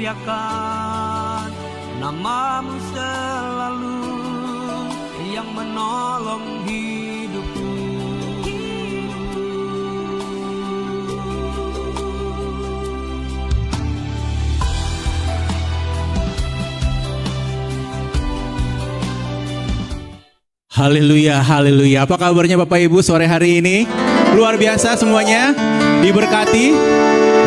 muliakan nama-Mu selalu yang menolong hidupku. Haleluya, haleluya. Apa kabarnya Bapak Ibu sore hari ini? Luar biasa semuanya, diberkati.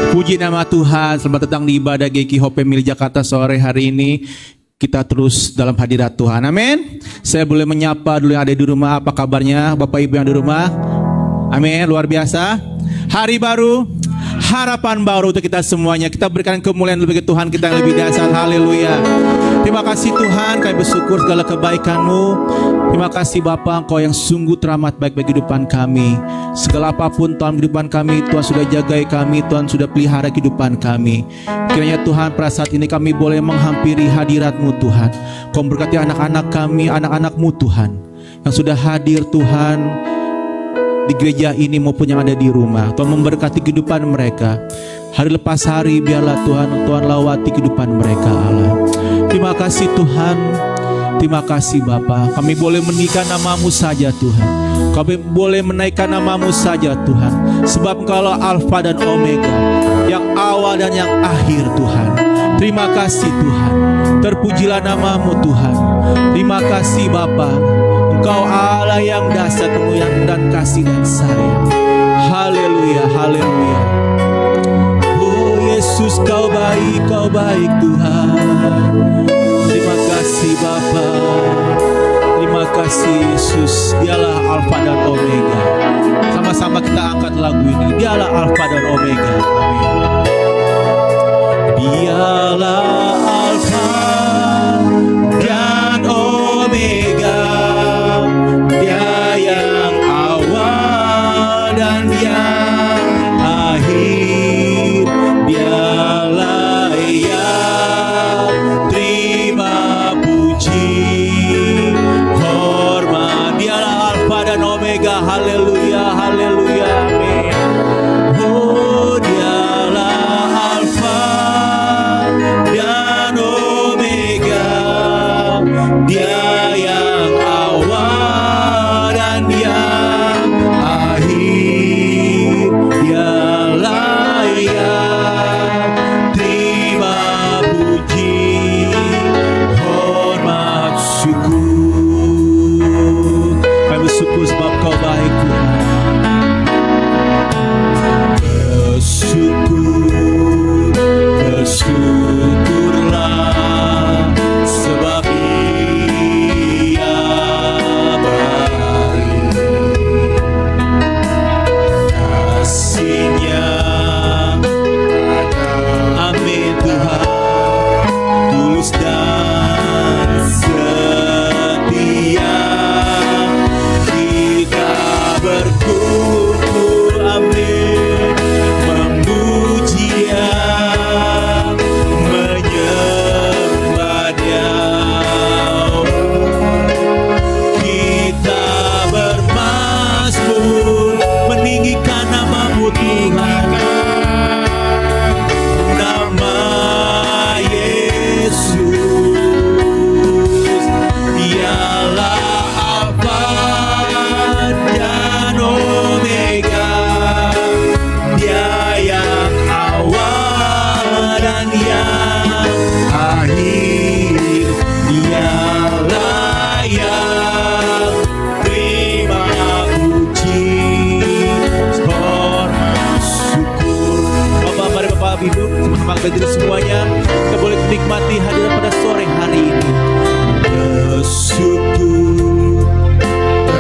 Puji nama Tuhan. Selamat datang di ibadah GKI Hope Family Jakarta sore hari ini. Kita terus dalam hadirat Tuhan, amin. Saya boleh menyapa dulu yang ada di rumah. Apa kabarnya Bapak Ibu yang di rumah? Amin, luar biasa. Hari baru, harapan baru untuk kita semuanya. Kita berikan kemuliaan bagi Tuhan kita yang lebih dahsyat. Haleluya. Terima kasih Tuhan, kami bersyukur segala kebaikan-Mu. Terima kasih Bapa, Engkau yang sungguh teramat baik bagi kehidupan kami. Segala apapun Tuhan kehidupan kami, Tuhan sudah jagai kami, Tuhan sudah pelihara kehidupan kami. Kiranya Tuhan pada saat ini kami boleh menghampiri hadirat-Mu Tuhan. Kau berkati anak-anak kami, anak-anak-Mu Tuhan, yang sudah hadir Tuhan di gereja ini maupun yang ada di rumah. Tuhan memberkati kehidupan mereka. Hari lepas hari biarlah Tuhan lawati kehidupan mereka Allah. Terima kasih Tuhan. Terima kasih Bapa. Kami boleh menikah nama-Mu saja Tuhan. Kami boleh menaikkan nama-Mu saja Tuhan. Sebab Engkaulah Alfa dan Omega, yang awal dan yang akhir Tuhan. Terima kasih Tuhan. Terpujilah nama-Mu Tuhan. Terima kasih Bapa. Engkau Allah yang dahsyat, penuh dan kasih dan sayang. Haleluya, haleluya. Oh Yesus, Kau baik Tuhan. Terima kasih Bapa. Terima kasih Yesus. Dialah Alfa dan Omega. Sama-sama kita angkat lagu ini. Dialah Alfa dan Omega. Amin. Dialah Alfa dan Omega. Dia yang awal dan yang akhir. Dialah yang terima puji, hormat. Dialah Alfa dan Omega. Haleluya, haleluya, amin. Oh, dialah Alfa dan Omega. Dia yang awal dan yang akhir. Dialah yang terima puji, hormat, syukur. Kami bersyukur sebab Kau baik Tuhan. Bersyukur, bersyukurlah sebab Ia baik. Kasih-Nya amin Tuhan, tulus dan setia. Kita berkumpul amin, memuji Dia, menyembah Dia. Kita bermazmur, meninggikan nama-Mu Tuhan. Nama Yesus, Dialah Alfa dan Omega. Dia yang awal dan yang akhir. Dialah yang terima puji, hormat, syukur. Bapak, mari Bapak Ibu sama-sama kita semuanya, kita boleh menikmati hadirat pada sore hari ini. Bersyukur,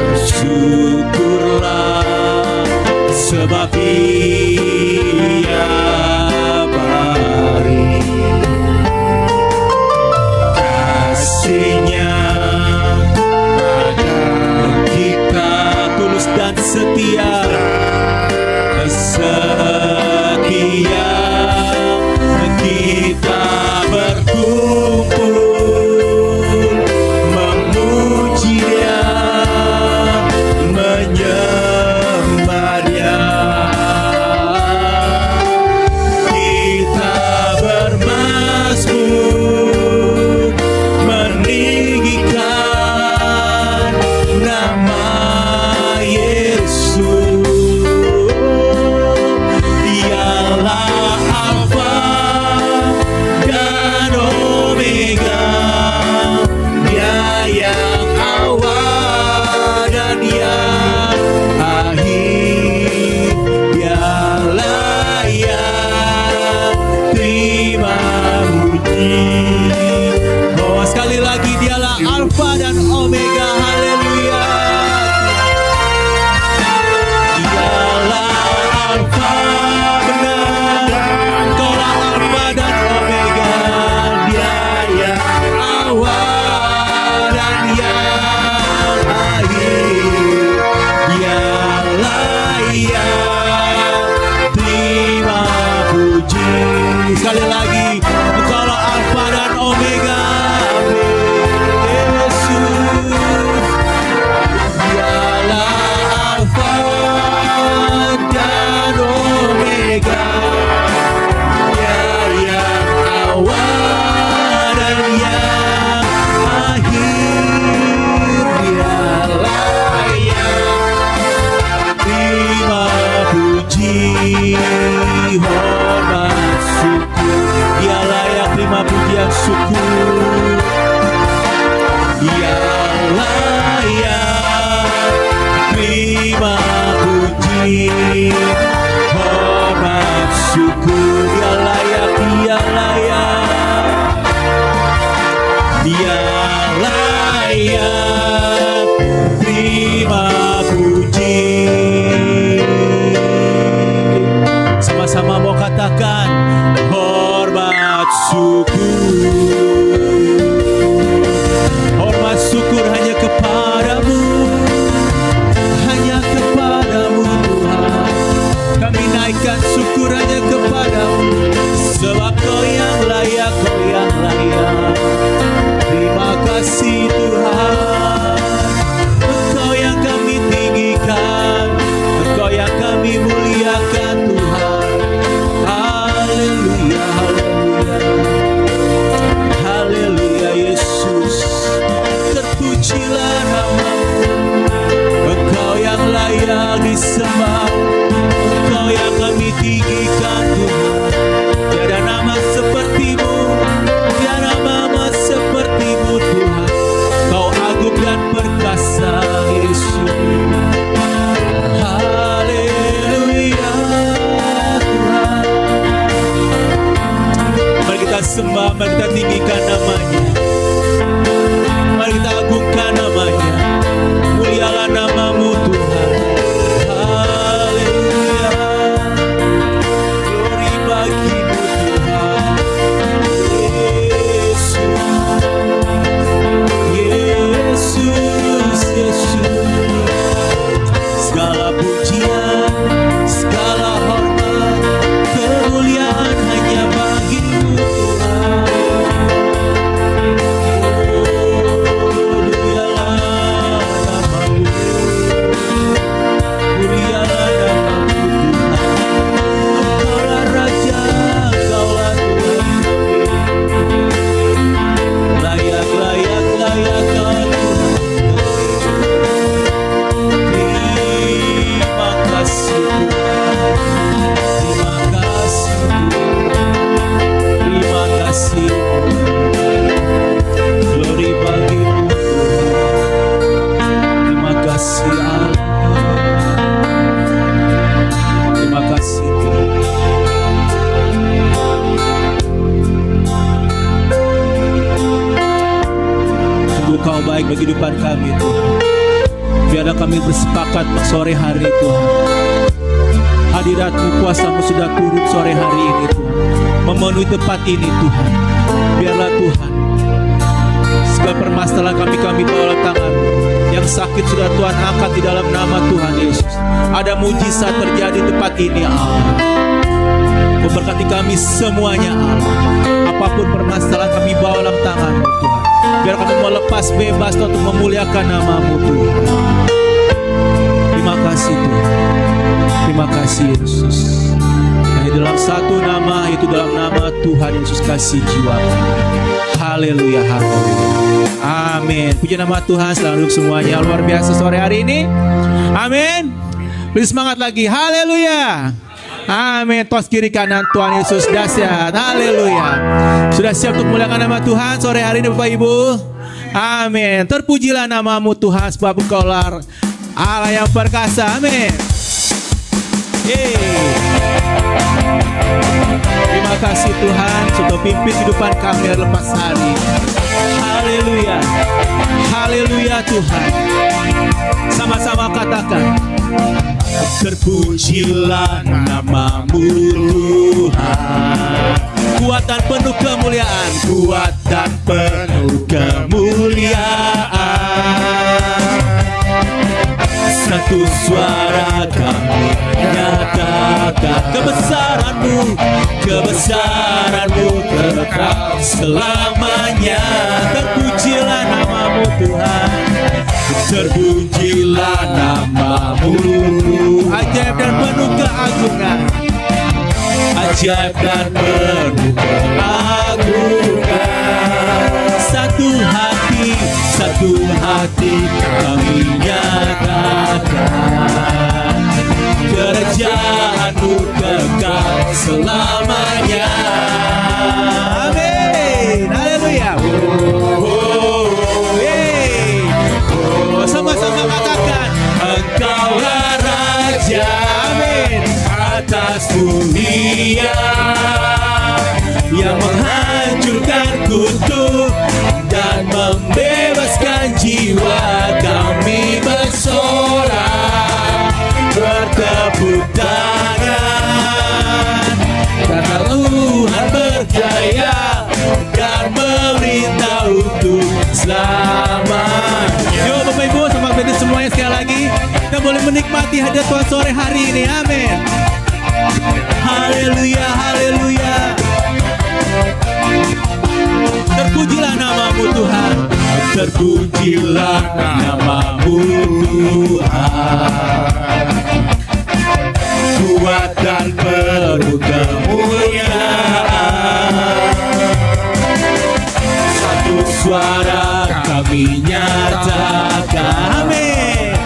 bersyukurlah sebab Ia baik. Kasih-Nya pada kita tulus dan setia. Setia kita berkumpul, memuji Dia, menyembah Dia. sekali lagi. Engkaulah Alfa dan Omega. Amin. Yesus, dialah Alfa dan Omega, Dia yang awal dan yang akhir. Dialah yang terima puji, hormat, syukur. Dialah yang terima pujian syukur. Dialah yang terima puji, hormat, syukur. Dialah yang, dialah yang, dialah yang terima puji. Sama-sama mau katakan hormat, syukur. Hormat, syukur hanya kepadamu, hanya kepadamu Tuhan. Kami naikkan syukur hanya kepadamu, sebab Kau yang layak, Kau yang layak. Terima kasih Tuhan, Engkau yang kami tinggikan, Engkau yang kami muliakan Tuhan. Haleluya, haleluya, haleluya Yesus. Terpujilah namamu, Engkau yang layak disembah, Engkau yang kami tinggikan Tuhan. Tiada nama sepertimu, tiada nama sepertimu Tuhan. Kau agung dan perkasa Yesus. Haleluya Tuhan. Mari kita sembah, mari kita tinggikan namanya, mari kita agungkan namanya. Mulialah namamu Tuhan. Haleluya, glory bagimu Tuhan. Yesus, Yesus, Yesus. Segala pujian, segala hormat, kemuliaan hanya bagimu Tuhan. Mulialah namamu, mulialah namamu Tuhan. Engkaulah Raja, Engkaulah Tuhan. Layak, layak, layak Kau Tuhan. Terima kasih Tuhan, terima kasih Tuhan, terima kasih Tuhan. Glory bagimu Tuhan. Terima kasih Allah, terima kasih Tuhan. Sungguh Kau baik bagi kehidupan kami Tuhan. Biarlah kami bersepakat sore hari Tuhan. Hadirat-Mu, kuasa-Mu sudah turun sore hari ini Tuhan, memenuhi tempat ini Tuhan. Biarlah Tuhan, segala permasalahan kami bawa dalam tangan-Mu. Yang sakit sudah Tuhan angkat di dalam nama Tuhan Yesus. Ada mujizat terjadi di tempat ini Allah. Memberkati kami semuanya Allah. Apapun permasalahan kami bawa dalam tangan-Mu Tuhan. Biar kami mau lepas bebas untuk memuliakan nama-Mu Tuhan. Terima kasih Tuhan. Terima kasih Yesus. Hanya dalam satu nama, yaitu dalam nama Tuhan Yesus kasih jiwa kami. Haleluya, haleluya. Amin. Puji nama Tuhan. Selamat duduk semuanya. Luar biasa sore hari ini. Amin. Beri semangat lagi. Haleluya. Amin. Tos kiri kanan, Tuhan Yesus dahsyat. Haleluya. Sudah siap untuk memuliakan nama Tuhan sore hari ini Bapak Ibu? Amin. Terpujilah namamu Tuhan, sebab Engkaulah Allah yang perkasa. Amin. Terima kasih Tuhan sudah pimpin kehidupan kami lepas hari. Haleluya. Haleluya Tuhan. Sama-sama katakan, terpujilah namamu Tuhan. Kuatan penuh kemuliaan, kuatan penuh kemuliaan. Satu suara kami nyatakan, nyatakan kebesaranmu kekal selamanya. Terpujilah namamu Tuhan, terpujilah namamu. Ajaib dan penuh keagungan, ajaib dan penuh keagungan. Satu hati kami nyatakan, kerajaanmu kekal selamanya. Amin. Haleluya. Sama-sama katakan, Engkaulah Raja. Amin. Atas dunia yang menghancurkan kutub dan membebaskan jiwa, kami bersorak bertepuk tangan karena Tuhan berjaya dan memerintah untuk selamanya. Yo Bapak Ibu sama beda semuanya, sekali lagi kita boleh menikmati hadirat Tuhan sore hari ini. Amin. Haleluya, haleluya. Terpujilah namamu Tuhan, terpujilah namamu Tuhan. Kuat dan penuh kemuliaan, satu suara kami nyatakan, amin.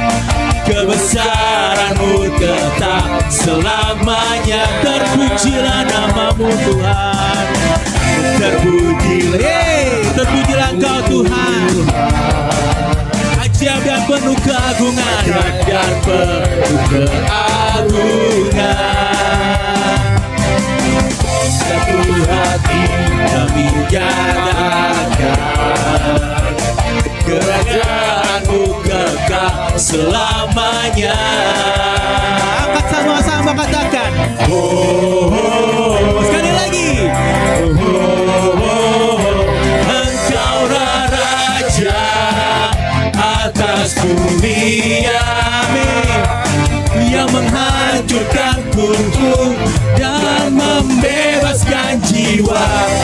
Kebesaranmu tetap selamanya. Terpujilah namamu Tuhan, terpujilah Engkau Tuhan. Ajaib dan penuh keagungan, dan penuh keagungan. Satu hati kami nyatakan, kerajaanmu kekal selamanya. Angkat sama-sama katakan, sekali lagi, Engkaulah Raja atas dunia, amin, yang menghancurkan kutub dan membebaskan jiwa.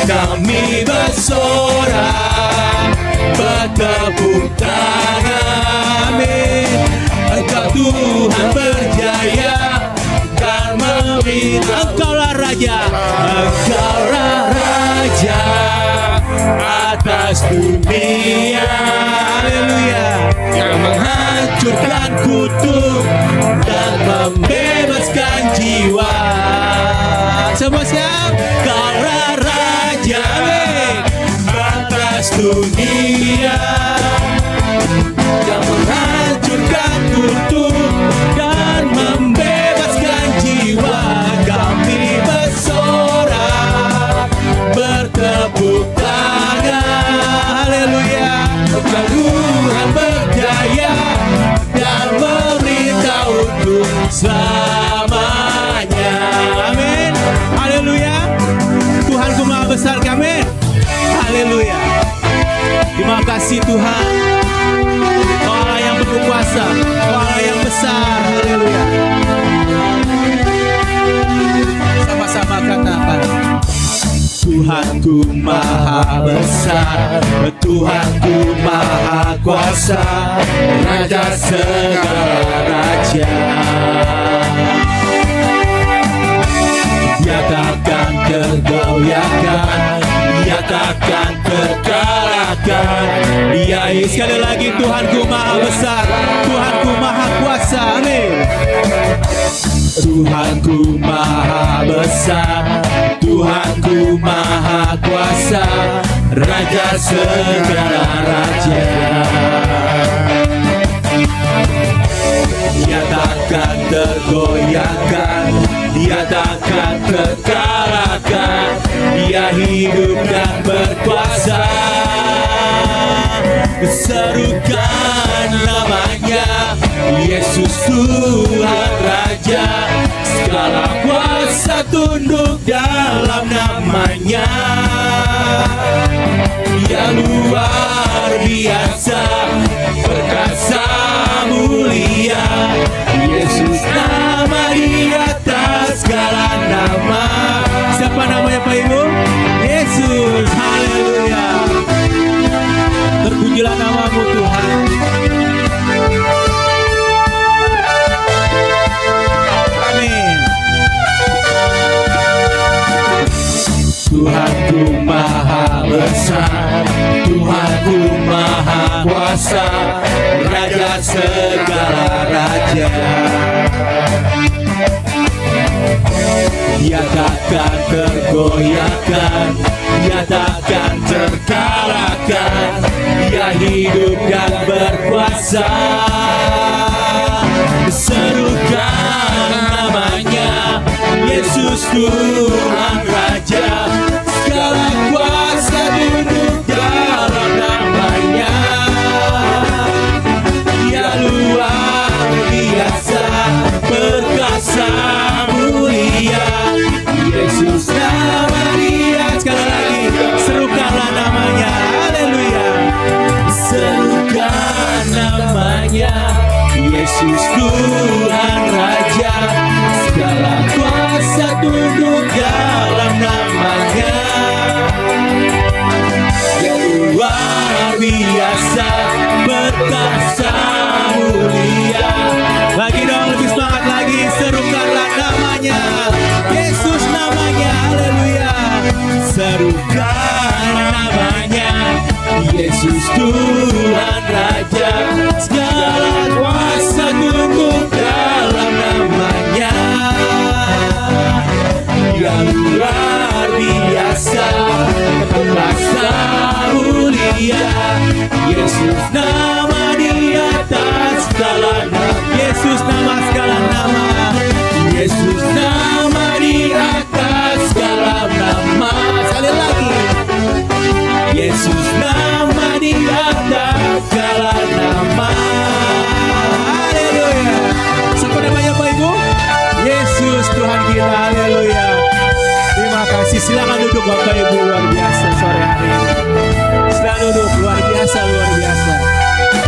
Kami bersorak bertepuk tangan, amin. Engkau Tuhan berjaya dan memerintah. Engkaulah Raja, Engkaulah Raja atas dunia, haleluya, yang menghancurkan kutub dan membebaskan jiwa. Semua siap? Engkaulah Raja, amin, atas dunia yang menghancurkan kutub dan membebaskan jiwa. Kami bersorak bertepuk tangan, haleluya. Tuhan berjaya dan memerintah untuk selamanya, amin, haleluya. Tuhanku maha besar, amin, haleluya. Terima kasih Tuhan, Allah yang berkuasa, Allah yang besar, haleluya. Sama-sama katakan, Tuhanku maha besar, Tuhanku maha kuasa, Raja segala raja. Nyatakan kegoyakan, nyatakan kekalahkan. Dia sekali lagi, Tuhanku maha besar, Tuhanku maha kuasa, amin. Tuhanku maha besar, Tuhanku maha kuasa, Raja segala raja. Nyatakan tergoyahkan, nyatakan terkalahkan. Dia hidup dan berkuasa. Serukan namanya, Yesus Tuhan Raja. Segala kuasa tunduk dalam namanya. Dia luar biasa, perkasa mulia. Yesus nama di atas besar, Tuhanku maha kuasa, Raja segala raja. Dia takkan tergoyahkan, Dia takkan terkalahkan, Dia hidup dan berkuasa. Serukan namanya, Yesus Tuhan Raja, segala kuasa tunduk dalam namanya. Dia luar biasa, perkasa mulia, Yesus nama Dia. Sekali lagi, serukanlah namanya. Haleluya. Serukan namanya, Yesus Tuhan Raja, segala kuasa tunduk dalam namanya. Dia luar biasa, perkasa mulia. Lagi dong, lebih semangat lagi, serukanlah namanya, Yesus namanya. Haleluya. Serukan namanya, Yesus Tuhan Raja, segala kuasa tunduk dalam namanya. Yang luar biasa, perkasa mulia, Yesus nama di atas segala nama. Yesus nama segala nama, Yesus nama di atas segala nama. Sekali lagi, Yesus nama di atas segala nama. Haleluya. Siapa namanya Bapak Ibu? Yesus Tuhan kita. Haleluya. Terima kasih. Silakan duduk Bapak Ibu, luar biasa sore hari ini. Silakan duduk, luar biasa, luar biasa.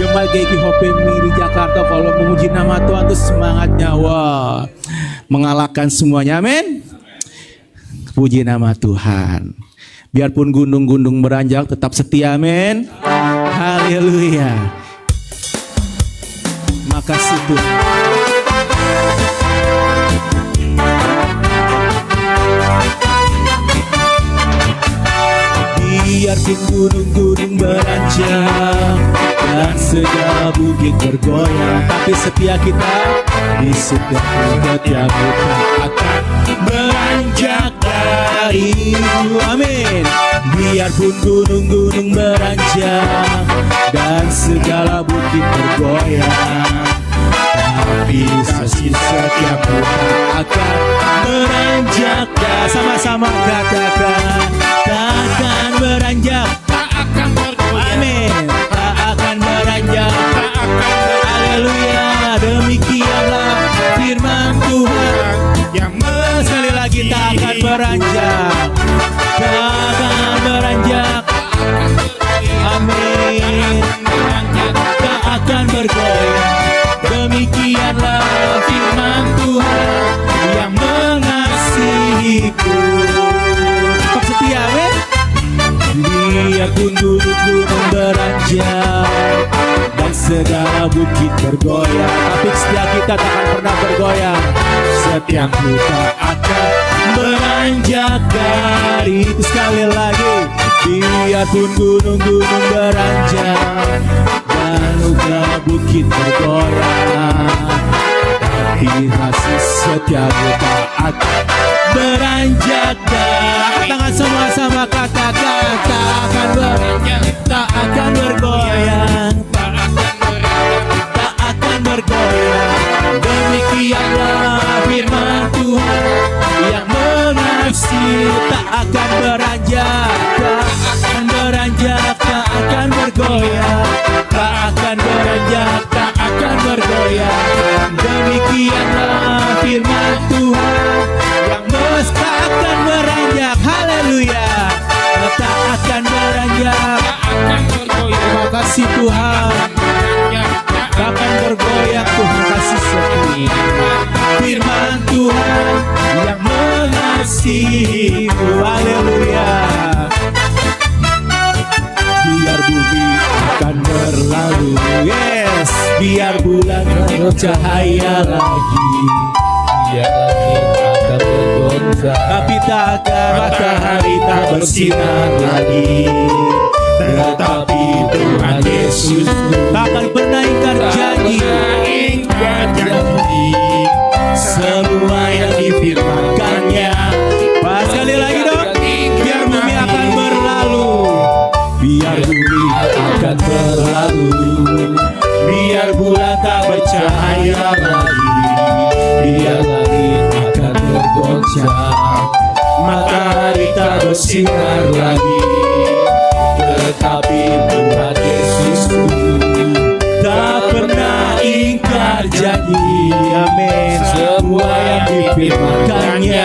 Jemaat GKI Hope Mili Jakarta, kalau memuji nama Tuhan itu semangatnya wah, mengalahkan semuanya. Amin. Puji nama Tuhan. Biarpun gunung-gunung beranjak, tetap setia. Amin. Haleluya. Makasih Tuhan. Biarpun gunung-gunung beranjak dan segala bukit bergoyang, tapi setia kita di setiap kita akan beranjak darimu. Amin. Biarpun gunung-gunung beranjak dan segala bukit bergoyang, tapi kasih setiap kita akan beranjak. Sama-sama katakan, takkan beranjak, tak akan bergoyang. Amin. Tak akan beranjak, tak akan beranjak. Haleluya. Demikianlah firman Tuhan yang sekali lagi, tak akan beranjak, tak akan beranjak. Amin. Tak akan bergoyang. Demikianlah firman Tuhan yang mengasihiku. Tetap setia, amin. Biarpun gunung-gunung beranjak dan segala bukit bergoyang, tapi setia kita tak akan pernah bergoyang. Setiap kita akan beranjak dari itu. Sekali lagi, biarpun gunung-gunung beranjak dan segala bukit bergoyang, tapi kasih setia kita akan beranjak. Angkat tangan sama-sama katakan, tak akan beranjak, tak akan bergoyang, tak akan bergoyang. Demikianlah firman Tuhan yang mengasihi, tak akan beranjak, tak akan beranjak, tak akan bergoyang, tak akan beranjak, tak akan bergoyang. Demikianlah firman Tuhan yang tak akan beranjak. Haleluya. Tak akan beranjak, tak akan bergoyang. Terima kasih Tuhan. Tak akan bergoyang, Tuhan kasih setia. Firman Tuhan yang mengasihimu. Haleluya. Biar bumi akan berlalu, yes, biar bulan bercahaya lagi, biar langit akan bergoncang, tapi tak matahari tak bersinar lagi, tetapi Tuhan Yesus takkan pernah ingkar janji. Semua yang difirmankannya. Pas sekali lagi dong. Biar bumi akan berlalu, Biar bumi akan berlalu, biar bulan tak bercahaya lagi, biar langit akan bergoncang, matahari tak bersinar lagi, tetapi Tuhan Yesusku tak pernah ingkar janji. amin. Semua yang difirmankannya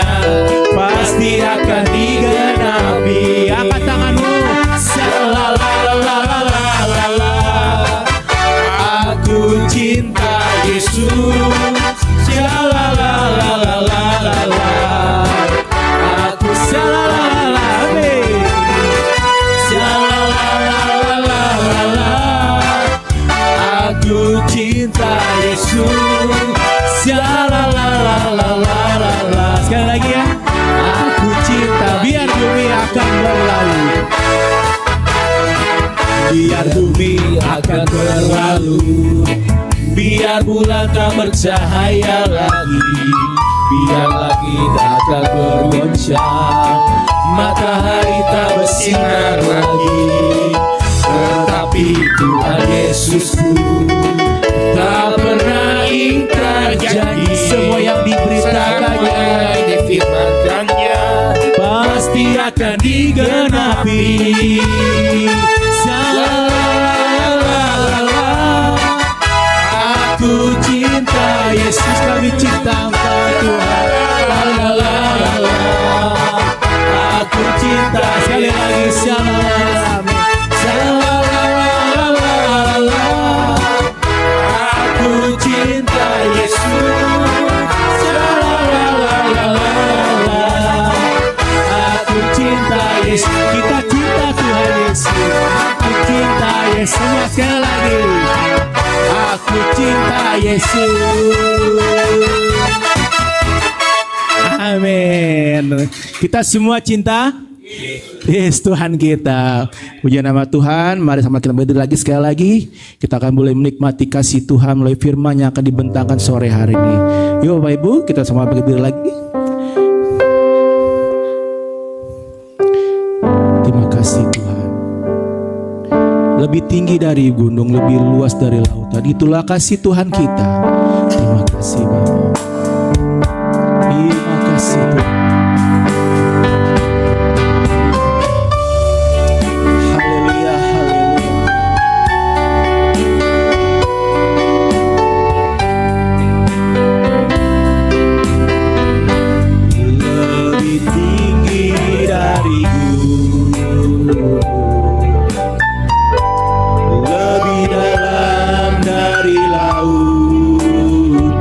pasti akan digenapi. Angkat tanganmu. Shalalalalalalalala. Aku cinta Yesus. Shalalalalalalalala. Aku Shalalala, amin. Shalalalalalalalala. Aku cinta Yesus. Shalalalalalalalala. Sekali lagi ya. Aku cinta. Biar bumi akan berlalu, Biar bumi akan berlalu, biar bulan tak bercahaya lagi, biar langit akan bergoncang, matahari tak bersinar lagi, tetapi Tuhan Yesusku tak pernah ingkar janji. semua yang diberitakannya Semua yang difirmankannya pasti akan digenapi. Shalalala. Aku cinta Yesus, Kami cinta Engkau Tuhan. Lalalala. Aku cinta Sekali lagi shalalala, amin. Shalalalalala. Aku cinta Yesus. Shalalalalala. Aku cinta Yesus. Kita cinta Tuhan Yesus. Aku cinta Yesus. Semua sekali lagi. Aku cinta Yesus. Amin. Kita semua cinta Yes, Tuhan kita. Puji nama Tuhan. Mari sama kita berdiri lagi sekali lagi. Kita akan boleh menikmati kasih Tuhan melalui firman yang akan dibentangkan sore hari ini. Yuk Bapak Ibu, kita semua berdiri lagi. Terima kasih Tuhan. Lebih tinggi dari gunung, lebih luas dari lautan. Itulah kasih Tuhan kita. Terima kasih Bapak. Terima kasih Tuhan. Haleluya, haleluya. Lebih tinggi dari gunung, lebih dalam dari lautan,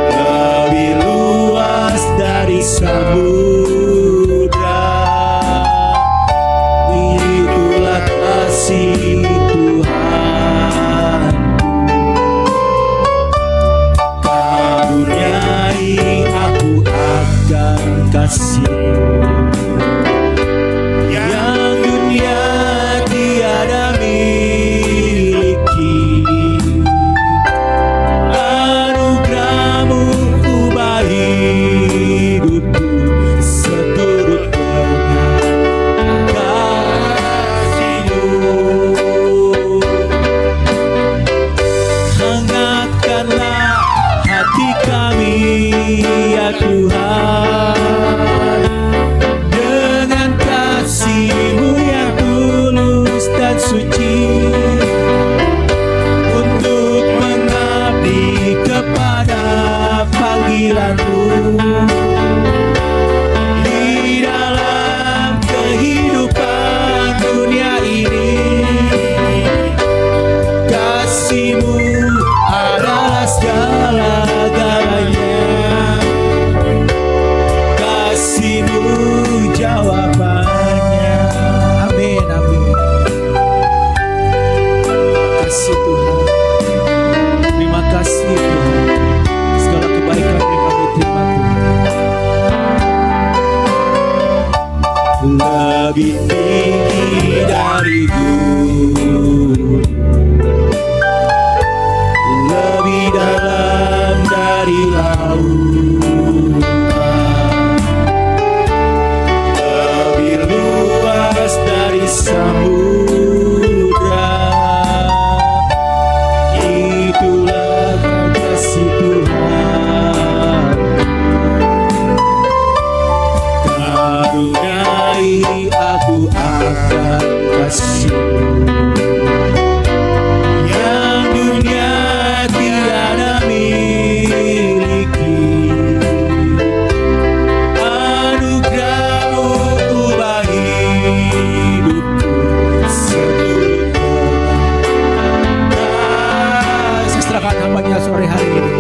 lebih luas dari samudra. Itulah kasih Tuhan, karuniai aku akan kasih yang dunia tiada miliki. Anugerahmu ubah hidupku seturut dengan kasih-Mu. Hangatkanlah hati kami ya Tuhan, dengan kasih-Mu yang tulus dan suci, untuk mengabdi kepada panggilan-Mu di dalam kehidupan dunia ini. Kasih-Mu adalah segala-galanya. Kasih-Mu jawabannya. Amin, amin. Kasih Tuhan. Terima kasih Tuhan. Segala kebaikan yang kami terima dari lautan, lebih luas dari samudra. Itulah kasih Tuhan, karuniai aku akan kasih yang dunia tiada miliki. Anugerah-Mu ubah hidupku seluruhnya. Saya serahkan hamba-Nya sore hari ini.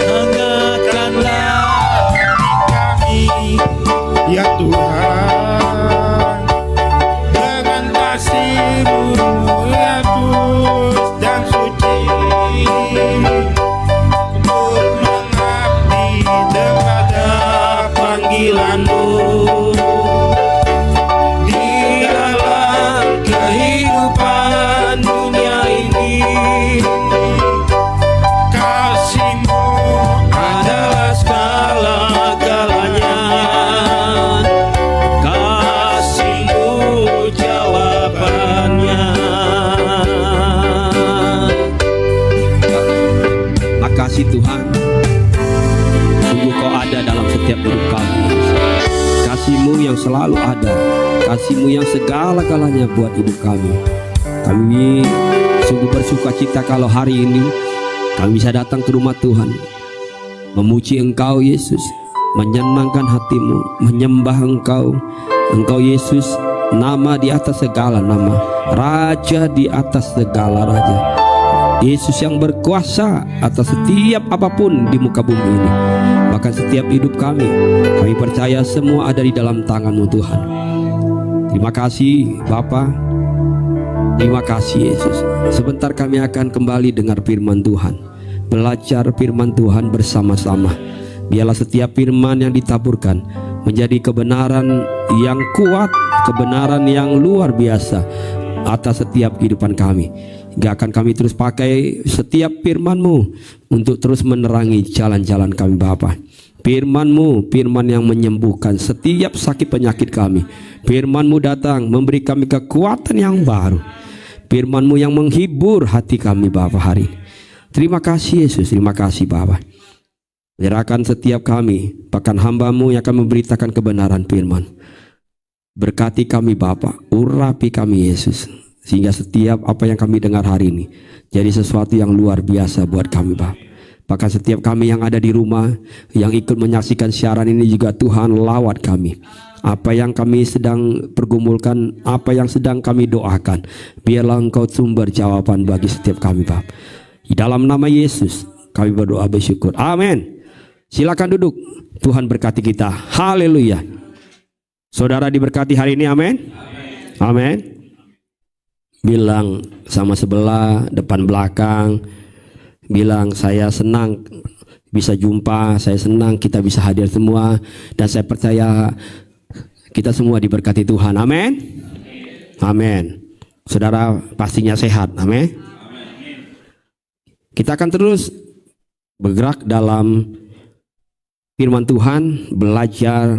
Hangatkanlah kami, ya Tuhan, dengan kasih-Mu yang tulus dan suci, untuk mengabdi kepada panggilan-Mu di dalam kehidupan dunia ini. Kasih-Mu adalah segala-galanya, kasih-Mu jawabannya. Makasih Tuhan, sungguh Kau ada dalam setiap hidup kami. Kasih-Mu yang selalu ada, kasih-Mu yang segala-galanya buat hidup kami. Kami sungguh bersuka cita kalau hari ini kami bisa datang ke rumah Tuhan, memuji Engkau Yesus, menyenangkan hati-Mu, menyembah Engkau. Engkau Yesus, nama di atas segala nama, Raja di atas segala raja. Yesus yang berkuasa atas setiap apapun di muka bumi ini, bahkan setiap hidup kami. Kami percaya semua ada di dalam tangan-Mu Tuhan. Terima kasih Bapa, terima kasih Yesus. Sebentar kami akan kembali dengar firman Tuhan, belajar firman Tuhan bersama-sama. Biarlah setiap firman yang ditaburkan menjadi kebenaran yang kuat, kebenaran yang luar biasa atas setiap kehidupan kami. Gak akan kami terus pakai setiap firman-Mu untuk terus menerangi jalan-jalan kami Bapa. Firman-Mu, firman yang menyembuhkan setiap sakit penyakit kami. Firman-Mu datang memberi kami kekuatan yang baru. Firman-Mu yang menghibur hati kami Bapa hari ini. Terima kasih Yesus, terima kasih Bapa. Menyerahkan setiap kami, bahkan hamba-Mu yang akan memberitakan kebenaran firman. Berkati kami Bapa, urapi kami Yesus, sehingga setiap apa yang kami dengar hari ini jadi sesuatu yang luar biasa buat kami Bapa. Bahkan setiap kami yang ada di rumah, yang ikut menyaksikan siaran ini juga Tuhan lawat kami. Apa yang kami sedang pergumulkan, apa yang sedang kami doakan, biarlah Engkau sumber jawaban bagi setiap kami Bapa. Di dalam nama Yesus kami berdoa bersyukur, amin. Silakan duduk. Tuhan berkati kita, haleluya. Saudara diberkati hari ini, amin. Amin. Bilang sama sebelah, depan belakang, bilang saya senang bisa jumpa, saya senang kita bisa hadir semua, dan saya percaya kita semua diberkati Tuhan, amin. Amin. Saudara pastinya sehat, amin. Kita akan terus bergerak dalam firman Tuhan, belajar.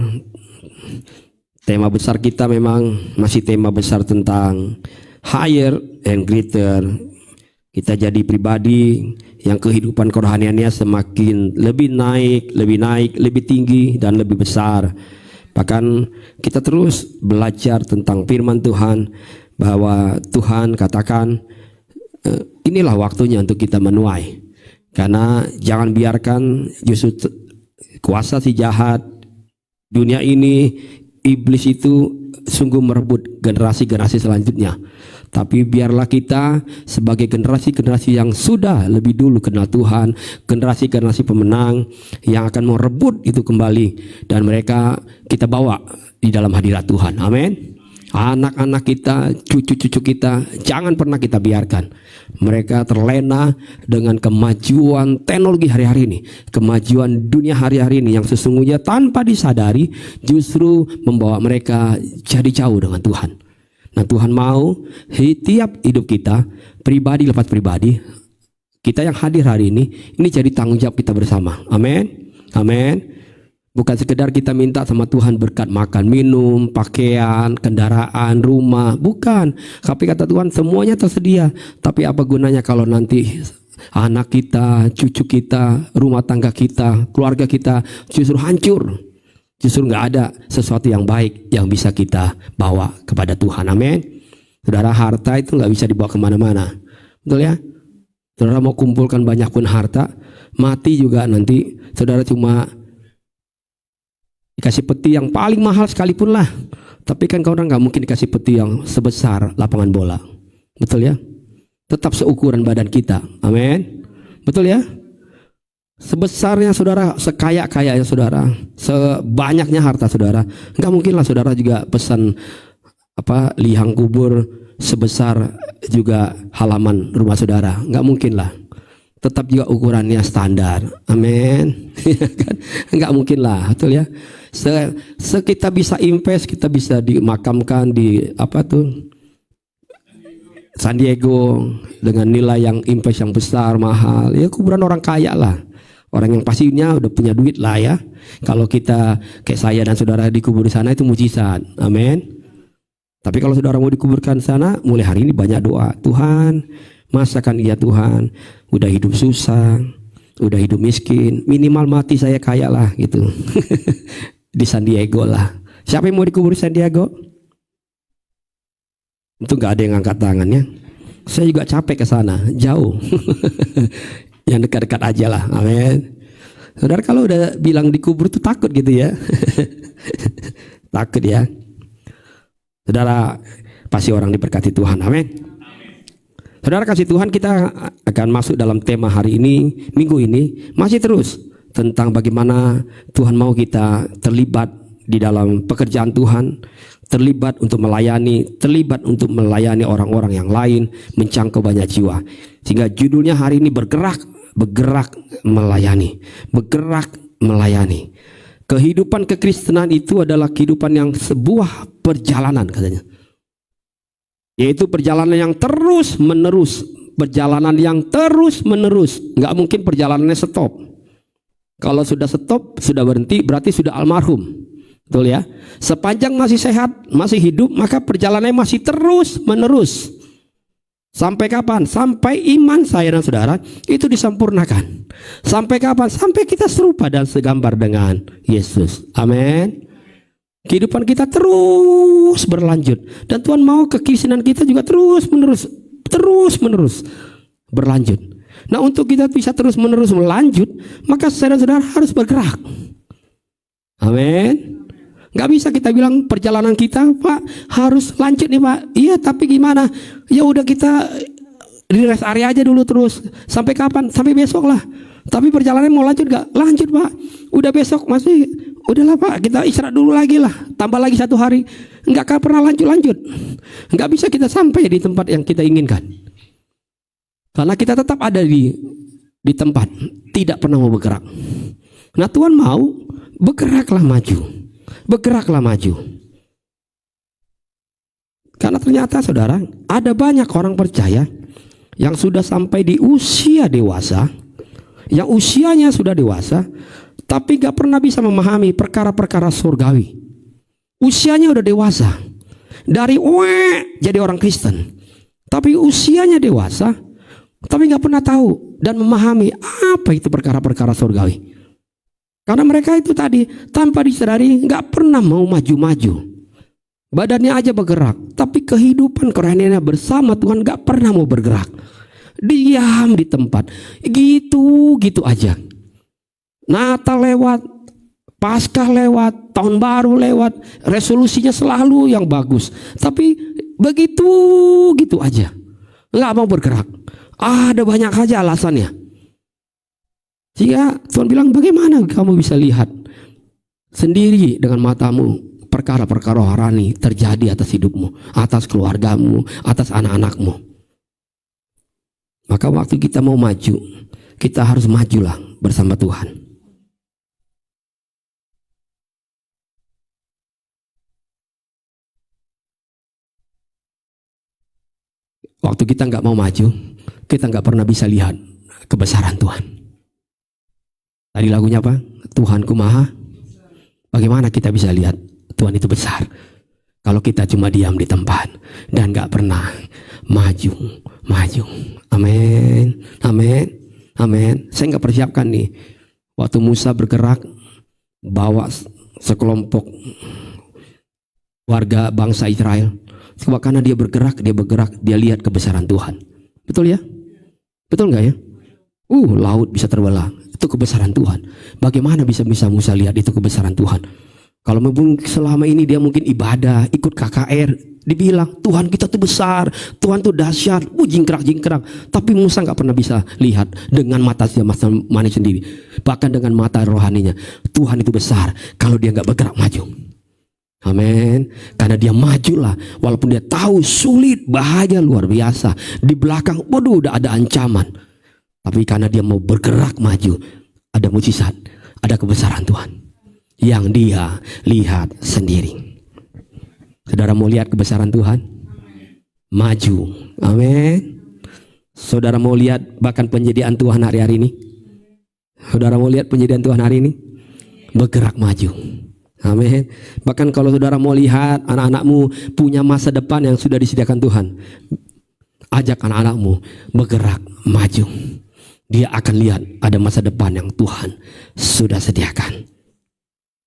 Tema besar kita memang masih tema besar tentang higher and greater. Kita jadi pribadi yang kehidupan kerohaniannya semakin lebih naik, lebih tinggi dan lebih besar. Bahkan kita terus belajar tentang firman Tuhan, bahwa Tuhan katakan inilah waktunya untuk kita menuai. Karena jangan biarkan justru kuasa si jahat dunia ini, iblis itu sungguh merebut generasi-generasi selanjutnya. Tapi biarlah kita sebagai generasi-generasi yang sudah lebih dulu kenal Tuhan, generasi-generasi pemenang yang akan merebut itu kembali, dan mereka kita bawa di dalam hadirat Tuhan, amin. Anak-anak kita, cucu-cucu kita, jangan pernah kita biarkan mereka terlena dengan kemajuan teknologi hari-hari ini, kemajuan dunia hari-hari ini yang sesungguhnya tanpa disadari justru membawa mereka jadi jauh dengan Tuhan. Nah, Tuhan mau tiap hidup kita, pribadi lepas pribadi, Kita yang hadir hari ini jadi tanggung jawab kita bersama. Amin. Amin. Bukan sekedar kita minta sama Tuhan berkat makan, minum, pakaian, kendaraan, rumah. Bukan. Tapi kata Tuhan semuanya tersedia. Tapi apa gunanya kalau nanti anak kita, cucu kita, rumah tangga kita, keluarga kita justru hancur. Justru nggak ada sesuatu yang baik yang bisa kita bawa kepada Tuhan. Amin. Saudara, harta itu nggak bisa dibawa kemana-mana. Betul ya? Saudara mau kumpulkan banyak pun harta, mati juga nanti saudara cuma dikasih peti yang paling mahal sekalipun lah. Tapi kan orang nggak mungkin dikasih peti yang sebesar lapangan bola. Betul ya? Tetap seukuran badan kita. Amin. Betul ya? Sebesarnya saudara, sekaya-kayanya saudara, sebanyaknya harta saudara, nggak mungkin lah saudara juga pesan liang kubur sebesar juga halaman rumah saudara. Nggak mungkin lah. Tetap juga ukurannya standar. Amin. Nggak mungkin lah, betul ya? Kita bisa invest, kita bisa dimakamkan di San Diego dengan nilai yang invest yang besar, mahal. Ya kuburan orang kaya lah. Orang yang pastinya udah punya duit lah ya. Kalau kita kayak saya dan saudara dikubur di sana itu mujizat. Amin. Tapi kalau saudara mau dikuburkan di sana, mulai hari ini banyak doa. Tuhan, masakan iya Tuhan, udah hidup susah, udah hidup miskin, minimal mati saya kaya lah gitu. Di San Diego lah. Siapa yang mau dikubur di San Diego? Itu nggak ada yang angkat tangannya. Saya juga capek ke sana, jauh. Yang dekat-dekat aja lah. Amin. Saudara kalau udah bilang dikubur tuh takut gitu ya. Takut ya. Saudara pasti orang diberkati Tuhan. Amin. Saudara kasih Tuhan, kita akan masuk dalam tema hari ini, minggu ini masih terus tentang bagaimana Tuhan mau kita terlibat di dalam pekerjaan Tuhan, terlibat untuk melayani orang-orang yang lain, menjangkau banyak jiwa. Sehingga judulnya hari ini bergerak melayani. Kehidupan kekristenan itu adalah kehidupan yang sebuah perjalanan katanya. Yaitu perjalanan yang terus menerus. Nggak mungkin perjalanannya stop. Kalau sudah stop, sudah berhenti, berarti sudah almarhum. Betul ya? Sepanjang masih sehat, masih hidup, maka perjalanannya masih terus menerus. Sampai kapan? Sampai iman saya dan saudara itu disempurnakan. Sampai kapan? Sampai kita serupa dan segambar dengan Yesus. Amin. Kehidupan kita terus berlanjut. Dan Tuhan mau kekristenan kita juga terus menerus berlanjut. Nah, untuk kita bisa terus menerus melanjut, maka saudara-saudara harus bergerak. Amin. Gak bisa kita bilang perjalanan kita, Pak, harus lanjut nih Pak. Iya, tapi gimana? Ya udah kita di rest area aja dulu terus. Sampai kapan? Sampai besok lah. Tapi perjalanan mau lanjut gak? Lanjut Pak. Udah besok masih, udahlah Pak, kita istirahat dulu lagi lah. Tambah lagi 1 hari. Gak pernah lanjut. Gak bisa kita sampai di tempat yang kita inginkan. Karena kita tetap ada di tempat, tidak pernah mau bergerak. Nah, Tuhan mau bergeraklah maju. Karena ternyata saudara, ada banyak orang percaya yang sudah sampai di usia dewasa, yang usianya sudah dewasa, tapi gak pernah bisa memahami perkara-perkara surgawi. Usianya udah dewasa, dari jadi orang Kristen, tapi usianya dewasa, tapi gak pernah tahu dan memahami apa itu perkara-perkara surgawi. Karena mereka itu tadi tanpa disadari gak pernah mau maju-maju. Badannya aja bergerak, tapi kehidupan kerohaniannya bersama Tuhan gak pernah mau bergerak. Diam di tempat, gitu aja. Natal lewat, Paskah lewat, Tahun Baru lewat, resolusinya selalu yang bagus. Tapi begitu aja, gak mau bergerak. Ada banyak aja alasannya. Sehingga Tuhan bilang, bagaimana kamu bisa lihat sendiri dengan matamu perkara-perkara rohani terjadi atas hidupmu, atas keluargamu, atas anak-anakmu. Maka waktu kita mau maju, kita harus majulah bersama Tuhan. Waktu kita nggak mau maju, kita nggak pernah bisa lihat kebesaran Tuhan. Tadi lagunya apa? Tuhanku maha. Bagaimana kita bisa lihat Tuhan itu besar kalau kita cuma diam di tempat dan gak pernah maju. Amin, amin, amin. Saya gak persiapkan nih. Waktu Musa bergerak bawa sekelompok warga bangsa Israel, sebab karena dia bergerak, dia lihat kebesaran Tuhan. Betul ya? Betul gak ya? Laut bisa terbelah. Itu kebesaran Tuhan. Bagaimana bisa Musa lihat itu kebesaran Tuhan? Kalau mungkin selama ini dia mungkin ibadah, ikut KKR, dibilang Tuhan kita tuh besar, Tuhan tuh dahsyat, jingkrak. Tapi Musa nggak pernah bisa lihat dengan mata manis sendiri, bahkan dengan mata rohaninya. Tuhan itu besar kalau dia nggak bergerak maju. Amin. Karena dia majulah, walaupun dia tahu sulit, bahaya luar biasa. Di belakang, udah ada ancaman. Tapi karena dia mau bergerak maju, ada mujizat, ada kebesaran Tuhan yang dia lihat sendiri. Saudara mau lihat kebesaran Tuhan? Maju. Amin. Saudara mau lihat bahkan penyediaan Tuhan hari-hari ini? Saudara mau lihat penyediaan Tuhan hari ini? Bergerak maju. Amin. Bahkan kalau saudara mau lihat anak-anakmu punya masa depan yang sudah disediakan Tuhan, ajak anak-anakmu bergerak maju. Dia akan lihat ada masa depan yang Tuhan sudah sediakan.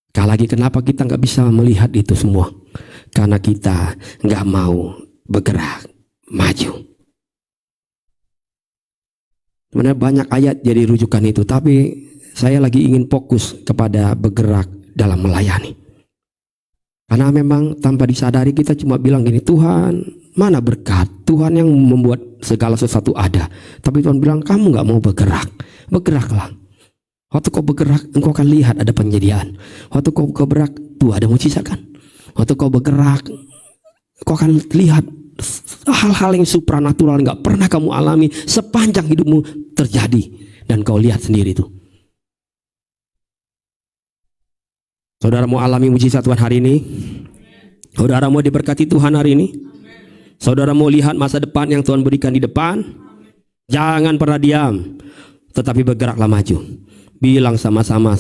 Sekali lagi, kenapa kita nggak bisa melihat itu semua? Karena kita nggak mau bergerak maju. Sebenarnya banyak ayat jadi rujukan itu, tapi saya lagi ingin fokus kepada bergerak dalam melayani. Karena memang tanpa disadari kita cuma bilang gini, Tuhan mana berkat, Tuhan yang membuat segala sesuatu ada. Tapi Tuhan bilang kamu gak mau bergerak, bergeraklah. Waktu kau bergerak engkau akan lihat ada penyediaan. Waktu kau bergerak tuh ada mujizat kan. Waktu kau bergerak kau akan lihat hal-hal yang supranatural gak pernah kamu alami sepanjang hidupmu terjadi. Dan kau lihat sendiri itu. Saudara mau alami mujizat Tuhan hari ini? Saudara mau diberkati Tuhan hari ini? Saudara mau lihat masa depan yang Tuhan berikan di depan? Jangan pernah diam, tetapi bergeraklah maju. Bilang sama-sama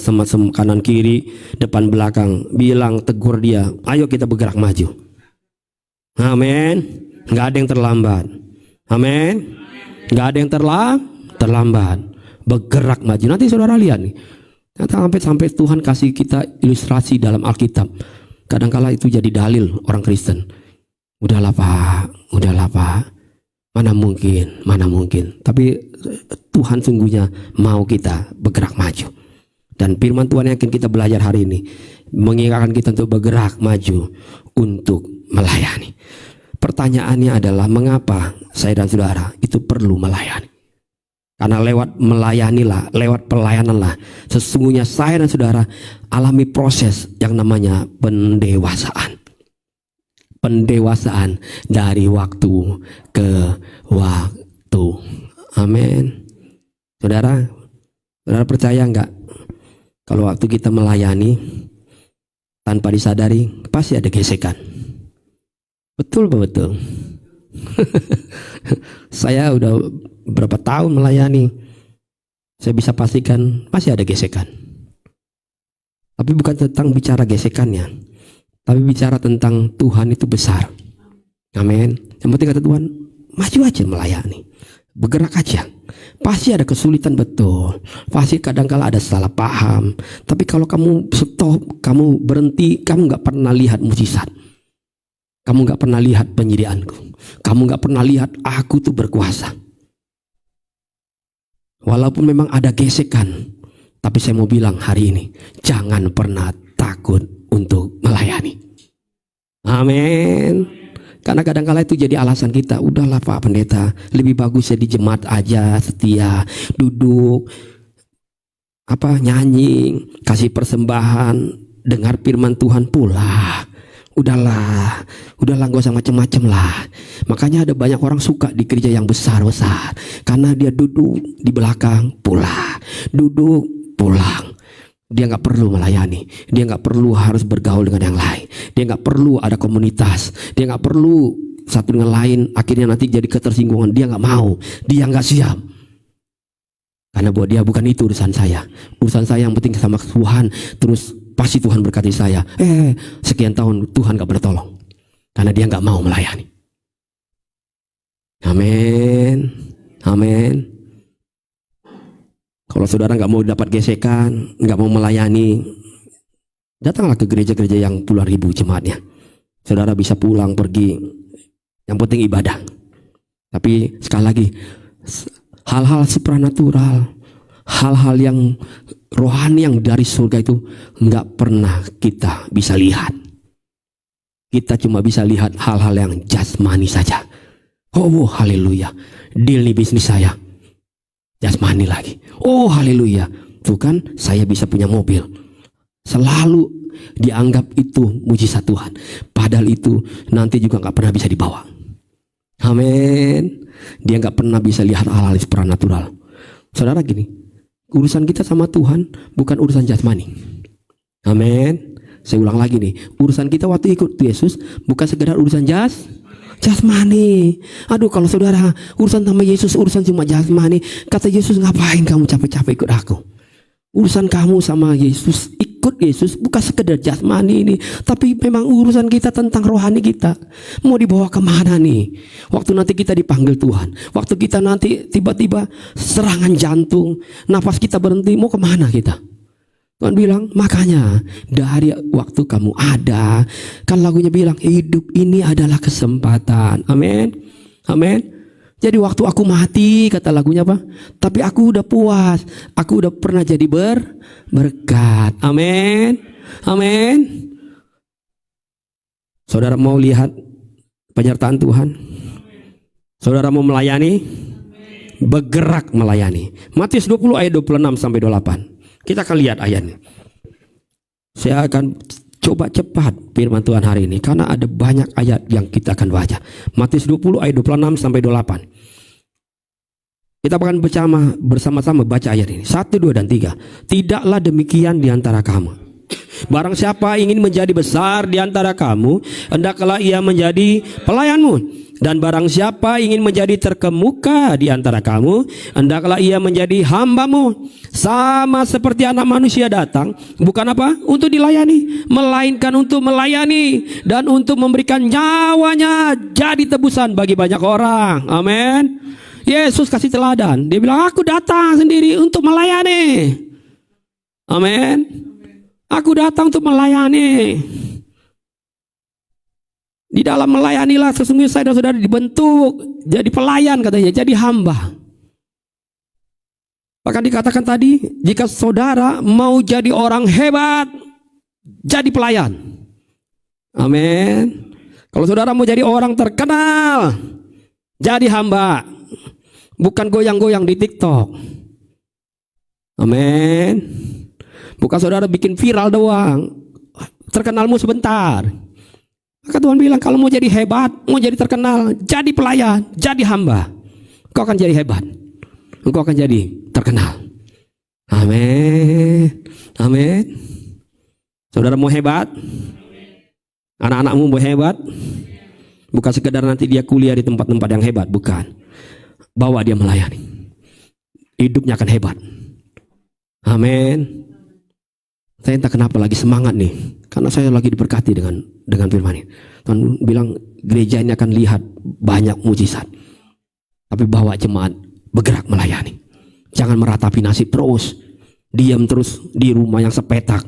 kanan kiri, depan belakang. Bilang, tegur dia, ayo kita bergerak maju. Amin. Gak ada yang terlambat. Amin. Gak ada yang terlambat. Bergerak maju. Nanti saudara lihat nih, sampai Tuhan kasih kita ilustrasi dalam Alkitab. Kadangkala itu jadi dalil orang Kristen. Udahlah pak, mana mungkin. Tapi Tuhan sungguhnya mau kita bergerak maju. Dan firman Tuhan yang akan kita belajar hari ini mengingatkan kita untuk bergerak maju untuk melayani. Pertanyaannya adalah mengapa saya dan saudara itu perlu melayani? Karena lewat melayanilah, lewat pelayananlah, sesungguhnya saya dan saudara alami proses yang namanya pendewasaan. Pendewasaan dari waktu ke waktu. Amin. Saudara percaya enggak? Kalau waktu kita melayani tanpa disadari pasti ada gesekan. Betul. Saya udah berapa tahun melayani, saya bisa pastikan pasti ada gesekan. Tapi bukan tentang bicara gesekannya, tapi bicara tentang Tuhan itu besar. Amin. Yang penting kata Tuhan, maju aja melayani, bergerak aja. Pasti ada kesulitan, betul. Pasti kadang-kala ada salah paham. Tapi kalau kamu stop, kamu berhenti, kamu gak pernah lihat mujizat. Kamu gak pernah lihat penyediaanku. Kamu gak pernah lihat aku tuh berkuasa. Walaupun memang ada gesekan, tapi saya mau bilang hari ini, jangan pernah takut untuk melayani. Amin. Karena kadang-kala itu jadi alasan kita, udahlah Pak Pendeta, lebih bagus saya di jemaat aja, setia, duduk, nyanyi, kasih persembahan, dengar firman Tuhan pula. Udahlah gak usah macem-macem lah. Makanya ada banyak orang suka di gereja yang besar-besar, karena dia duduk di belakang pulang, duduk pulang. Dia gak perlu melayani. Dia gak perlu harus bergaul dengan yang lain. Dia gak perlu ada komunitas. Dia gak perlu satu dengan lain akhirnya nanti jadi ketersinggungan. Dia gak mau. Dia gak siap. Karena buat dia bukan itu urusan saya. Urusan saya yang penting sama Tuhan. Terus pasti Tuhan berkati saya. Sekian tahun Tuhan gak pernah tolong. Karena dia gak mau melayani. Amin. Amin. Kalau saudara gak mau dapat gesekan, gak mau melayani, datanglah ke gereja-gereja yang puluhan ribu jemaatnya. Saudara bisa pulang, pergi. Yang penting ibadah. Tapi sekali lagi, hal-hal supranatural, hal-hal yang rohani yang dari surga itu nggak pernah kita bisa lihat. Kita cuma bisa lihat hal-hal yang jasmani saja. Oh haleluya, deal nih bisnis saya, jasmani lagi. Oh haleluya, tuh kan saya bisa punya mobil. Selalu dianggap itu mujizat Tuhan. Padahal itu nanti juga nggak pernah bisa dibawa. Amin. Dia nggak pernah bisa lihat hal-hal supranatural. Saudara gini, urusan kita sama Tuhan bukan urusan jasmani. Amin. Saya ulang lagi nih, urusan kita waktu ikut Yesus bukan sekedar urusan jasmani. Aduh, kalau saudara urusan sama Yesus urusan cuma jasmani, kata Yesus, ngapain kamu capek-capek ikut aku? Urusan kamu sama Yesus, ikut Yesus bukan sekedar jasmani ini, tapi memang urusan kita tentang rohani kita. Mau dibawa kemana nih? Waktu nanti kita dipanggil Tuhan, waktu kita nanti tiba-tiba serangan jantung, nafas kita berhenti, mau kemana kita? Tuhan bilang, makanya dari waktu kamu ada, kan lagunya bilang hidup ini adalah kesempatan. Amin. Amin. Jadi waktu aku mati, kata lagunya apa? Tapi aku udah puas, aku udah pernah jadi berkat. Amin. Amin. Saudara mau lihat penyertaan Tuhan? Saudara mau melayani? Bergerak melayani. Matius 20 ayat 26 sampai 28. Kita akan lihat ayatnya. Saya akan coba cepat firman Tuhan hari ini karena ada banyak ayat yang kita akan baca. Matius 20 ayat 26 sampai 28. Kita akan bersama-sama baca ayat ini. 1, 2, dan 3. Tidaklah demikian di antara kamu. Barang siapa ingin menjadi besar di antara kamu, hendaklah ia menjadi pelayanmu. Dan barang siapa ingin menjadi terkemuka di antara kamu, hendaklah ia menjadi hambamu. Sama seperti anak manusia datang, bukan apa? Untuk dilayani, melainkan untuk melayani dan untuk memberikan nyawanya jadi tebusan bagi banyak orang. Amin. Yesus kasih teladan. Dia bilang, aku datang sendiri untuk melayani. Amin. Aku datang untuk melayani. Di dalam melayanilah sesungguhnya saya dan saudara dibentuk jadi pelayan, katanya, jadi hamba. Bahkan dikatakan tadi, jika saudara mau jadi orang hebat, jadi pelayan. Amin. Kalau saudara mau jadi orang terkenal, jadi hamba. Bukan goyang-goyang di TikTok. Amin. Bukan saudara bikin viral doang, terkenalmu sebentar. Maka Tuhan bilang, kalau mau jadi hebat, mau jadi terkenal, jadi pelayan, jadi hamba, kau akan jadi hebat, engkau akan jadi terkenal. Amin. Amin. Saudara mau hebat? Anak-anakmu mau hebat? Bukan sekedar nanti dia kuliah di tempat-tempat yang hebat, bukan. Bawa dia melayani, hidupnya akan hebat. Amin. Saya entah kenapa lagi semangat nih, karena saya lagi diberkati dengan firman ini. Tuhan bilang gereja ini akan lihat banyak mujizat. Tapi bawa jemaat bergerak melayani. Jangan meratapi nasib terus, diam terus di rumah yang sepetak.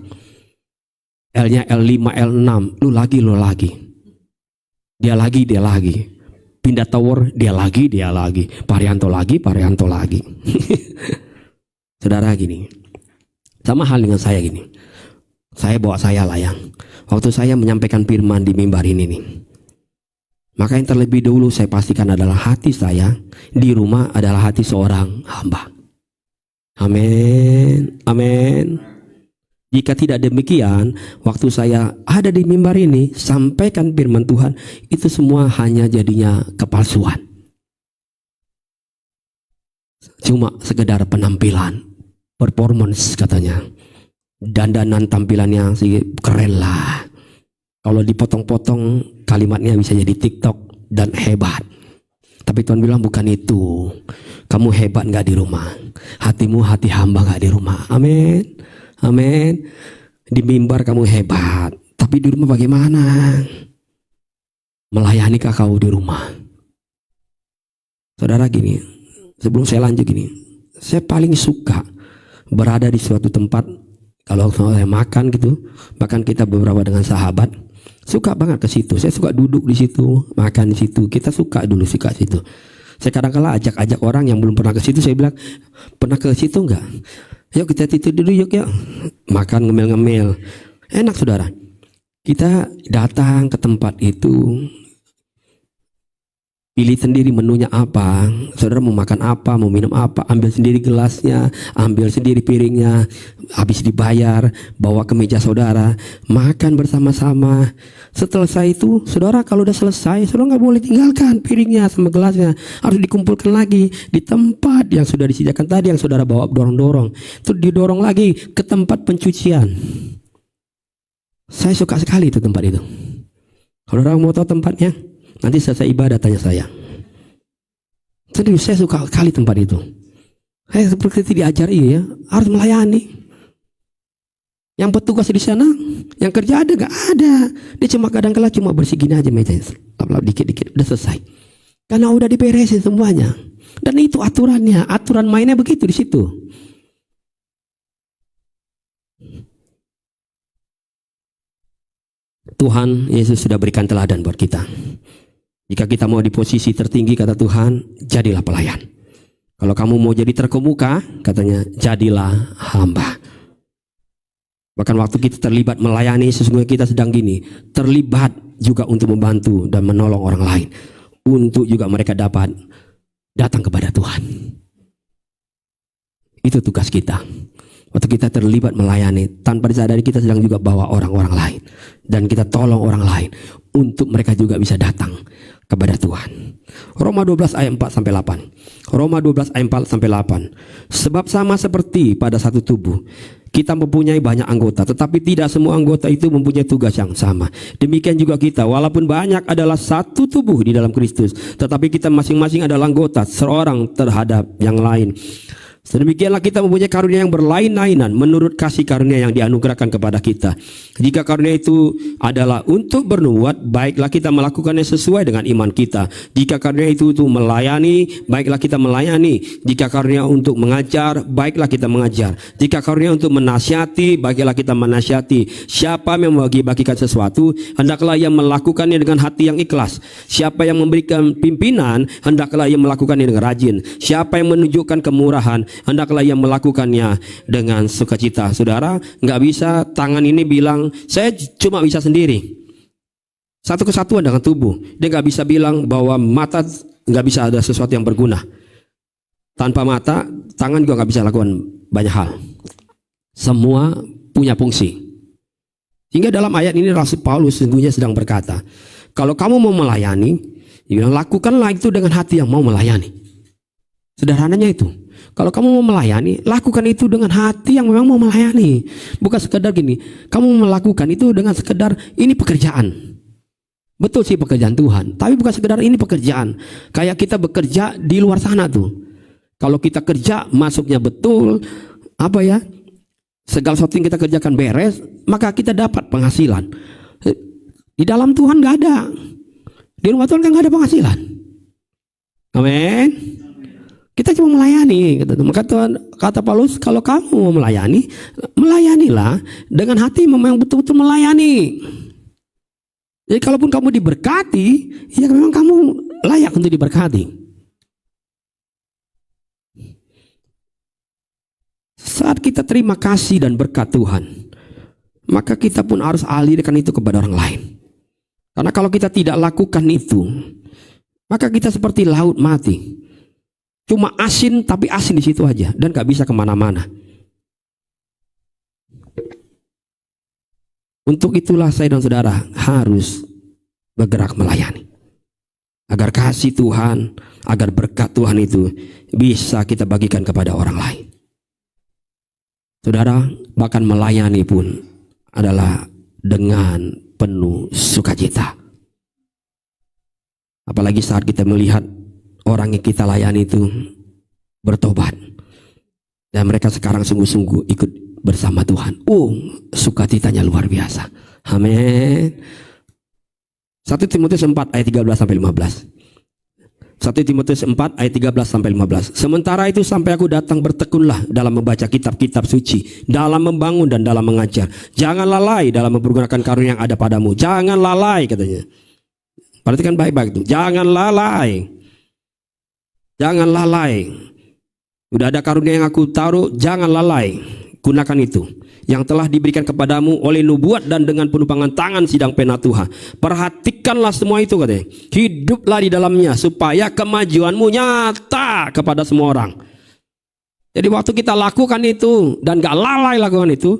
L-nya L5, L6, lu lagi. Dia lagi. Pindah tower, dia lagi. Parianto lagi. Saudara gini, sama hal dengan saya gini. Saya bawa saya layang. Waktu saya menyampaikan firman di mimbar ini nih, maka yang terlebih dahulu saya pastikan adalah hati saya di rumah adalah hati seorang hamba. Amin. Amin. Jika tidak demikian, waktu saya ada di mimbar ini sampaikan firman Tuhan, itu semua hanya jadinya kepalsuan. Cuma sekedar penampilan, performance katanya. Dandanan tampilannya sih keren lah. Kalau dipotong-potong kalimatnya bisa jadi TikTok dan hebat. Tapi Tuhan bilang bukan itu. Kamu hebat gak di rumah, hatimu hati hamba gak di rumah. Amin. Amin. Di mimbar kamu hebat, tapi di rumah bagaimana? Melayanikah kau di rumah? Saudara, gini, sebelum saya lanjut gini, saya paling suka berada di suatu tempat. Kalau saya makan gitu, bahkan kita beberapa dengan sahabat suka banget ke situ. Saya suka duduk di situ, makan di situ. Kita suka situ. Saya kadang-kala ajak orang yang belum pernah ke situ. Saya bilang, pernah ke situ enggak? Yuk kita tidur dulu yuk. Makan ngemil-ngemil. Enak saudara. Kita datang ke tempat itu, pilih sendiri menunya apa. Saudara mau makan apa, mau minum apa, ambil sendiri gelasnya, ambil sendiri piringnya. Habis dibayar, bawa ke meja saudara, makan bersama-sama. Setelah itu, saudara kalau udah selesai, saudara nggak boleh tinggalkan piringnya sama gelasnya. Harus dikumpulkan lagi di tempat yang sudah disediakan tadi, yang saudara bawa dorong-dorong. Terus didorong lagi ke tempat pencucian. Saya suka sekali itu tempat itu. Kalau orang mau tahu tempatnya, nanti selesai ibadah tanya saya. Serius, saya suka sekali tempat itu. Saya seperti diajari ya, harus melayani. Yang petugas di sana, yang kerja ada gak ada. Dia cuma kadang-kala cuma bersih gini aja meja, lap-lap dikit-dikit, udah selesai. Karena udah diberesin semuanya. Dan itu aturannya, aturan mainnya begitu di situ. Tuhan Yesus sudah berikan teladan buat kita. Jika kita mau di posisi tertinggi, kata Tuhan, jadilah pelayan. Kalau kamu mau jadi terkemuka, katanya, jadilah hamba. Bahkan waktu kita terlibat melayani, sesungguhnya kita sedang gini, terlibat juga untuk membantu dan menolong orang lain, untuk juga mereka dapat datang kepada Tuhan. Itu tugas kita. Waktu kita terlibat melayani, tanpa disadari kita sedang juga bawa orang-orang lain, dan kita tolong orang lain untuk mereka juga bisa datang kepada Tuhan. Roma 12 ayat 4 sampai 8. Roma 12 ayat 4 sampai 8. Sebab sama seperti pada satu tubuh, kita mempunyai banyak anggota, tetapi tidak semua anggota itu mempunyai tugas yang sama. Demikian juga kita, walaupun banyak adalah satu tubuh di dalam Kristus, tetapi kita masing-masing adalah anggota, seorang terhadap yang lain. Sedemikianlah kita mempunyai karunia yang berlain-lainan menurut kasih karunia yang dianugerahkan kepada kita. Jika karunia itu adalah untuk bernubuat, baiklah kita melakukannya sesuai dengan iman kita. Jika karunia itu untuk melayani, baiklah kita melayani. Jika karunia untuk mengajar, baiklah kita mengajar. Jika karunia untuk menasihati, baiklah kita menasihati. Siapa yang membagi-bagikan sesuatu, hendaklah ia melakukannya dengan hati yang ikhlas. Siapa yang memberikan pimpinan, hendaklah ia melakukannya dengan rajin. Siapa yang menunjukkan kemurahan, hendaklah ia melakukannya dengan sukacita. Saudara, nggak bisa tangan ini bilang saya cuma bisa sendiri. Satu kesatuan dengan tubuh. Dia nggak bisa bilang bahwa mata nggak bisa ada sesuatu yang berguna. Tanpa mata, tangan juga nggak bisa lakukan banyak hal. Semua punya fungsi. Hingga dalam ayat ini Rasul Paulus sesungguhnya sedang berkata, kalau kamu mau melayani, dia bilang lakukanlah itu dengan hati yang mau melayani. Sederhananya itu. Kalau kamu mau melayani, lakukan itu dengan hati yang memang mau melayani. Bukan sekedar gini, kamu melakukan itu dengan sekedar ini pekerjaan. Betul sih pekerjaan Tuhan, tapi bukan sekedar ini pekerjaan. Kayak kita bekerja di luar sana tuh. Kalau kita kerja masuknya betul, segala sesuatu yang kita kerjakan beres, maka kita dapat penghasilan. Di dalam Tuhan gak ada. Di rumah Tuhan kan gak ada penghasilan. Amin. Kita cuma melayani. Maka Tuhan, kata Paulus, kalau kamu mau melayani, melayanilah dengan hati memang betul-betul melayani. Jadi kalaupun kamu diberkati, ya memang kamu layak untuk diberkati. Saat kita terima kasih dan berkat Tuhan, maka kita pun harus alirkan itu kepada orang lain. Karena kalau kita tidak lakukan itu, maka kita seperti laut mati. Cuma asin, tapi asin di situ aja dan gak bisa kemana-mana. Untuk itulah saya dan saudara harus bergerak melayani, agar kasih Tuhan, agar berkat Tuhan itu bisa kita bagikan kepada orang lain. Saudara, bahkan melayani pun adalah dengan penuh sukacita. Apalagi saat kita melihat orang yang kita layani itu bertobat. Dan mereka sekarang sungguh-sungguh ikut bersama Tuhan. Sukacitanya luar biasa. Amin. 1 Timotius 4 ayat 13 sampai 15. 1 Timotius 4 ayat 13 sampai 15. Sementara itu sampai aku datang bertekunlah dalam membaca kitab-kitab suci, dalam membangun dan dalam mengajar. Jangan lalai dalam mempergunakan karunia yang ada padamu. Jangan lalai katanya. Perhatikan baik-baik itu. Jangan lalai. Jangan lalai. Udah ada karunia yang aku taruh, jangan lalai. Gunakan itu yang telah diberikan kepadamu oleh nubuat dan dengan penumpangan tangan sidang pena Tuhan. Perhatikanlah semua itu katanya. Hiduplah di dalamnya supaya kemajuanmu nyata kepada semua orang. Jadi waktu kita lakukan itu dan gak lalai lakukan itu,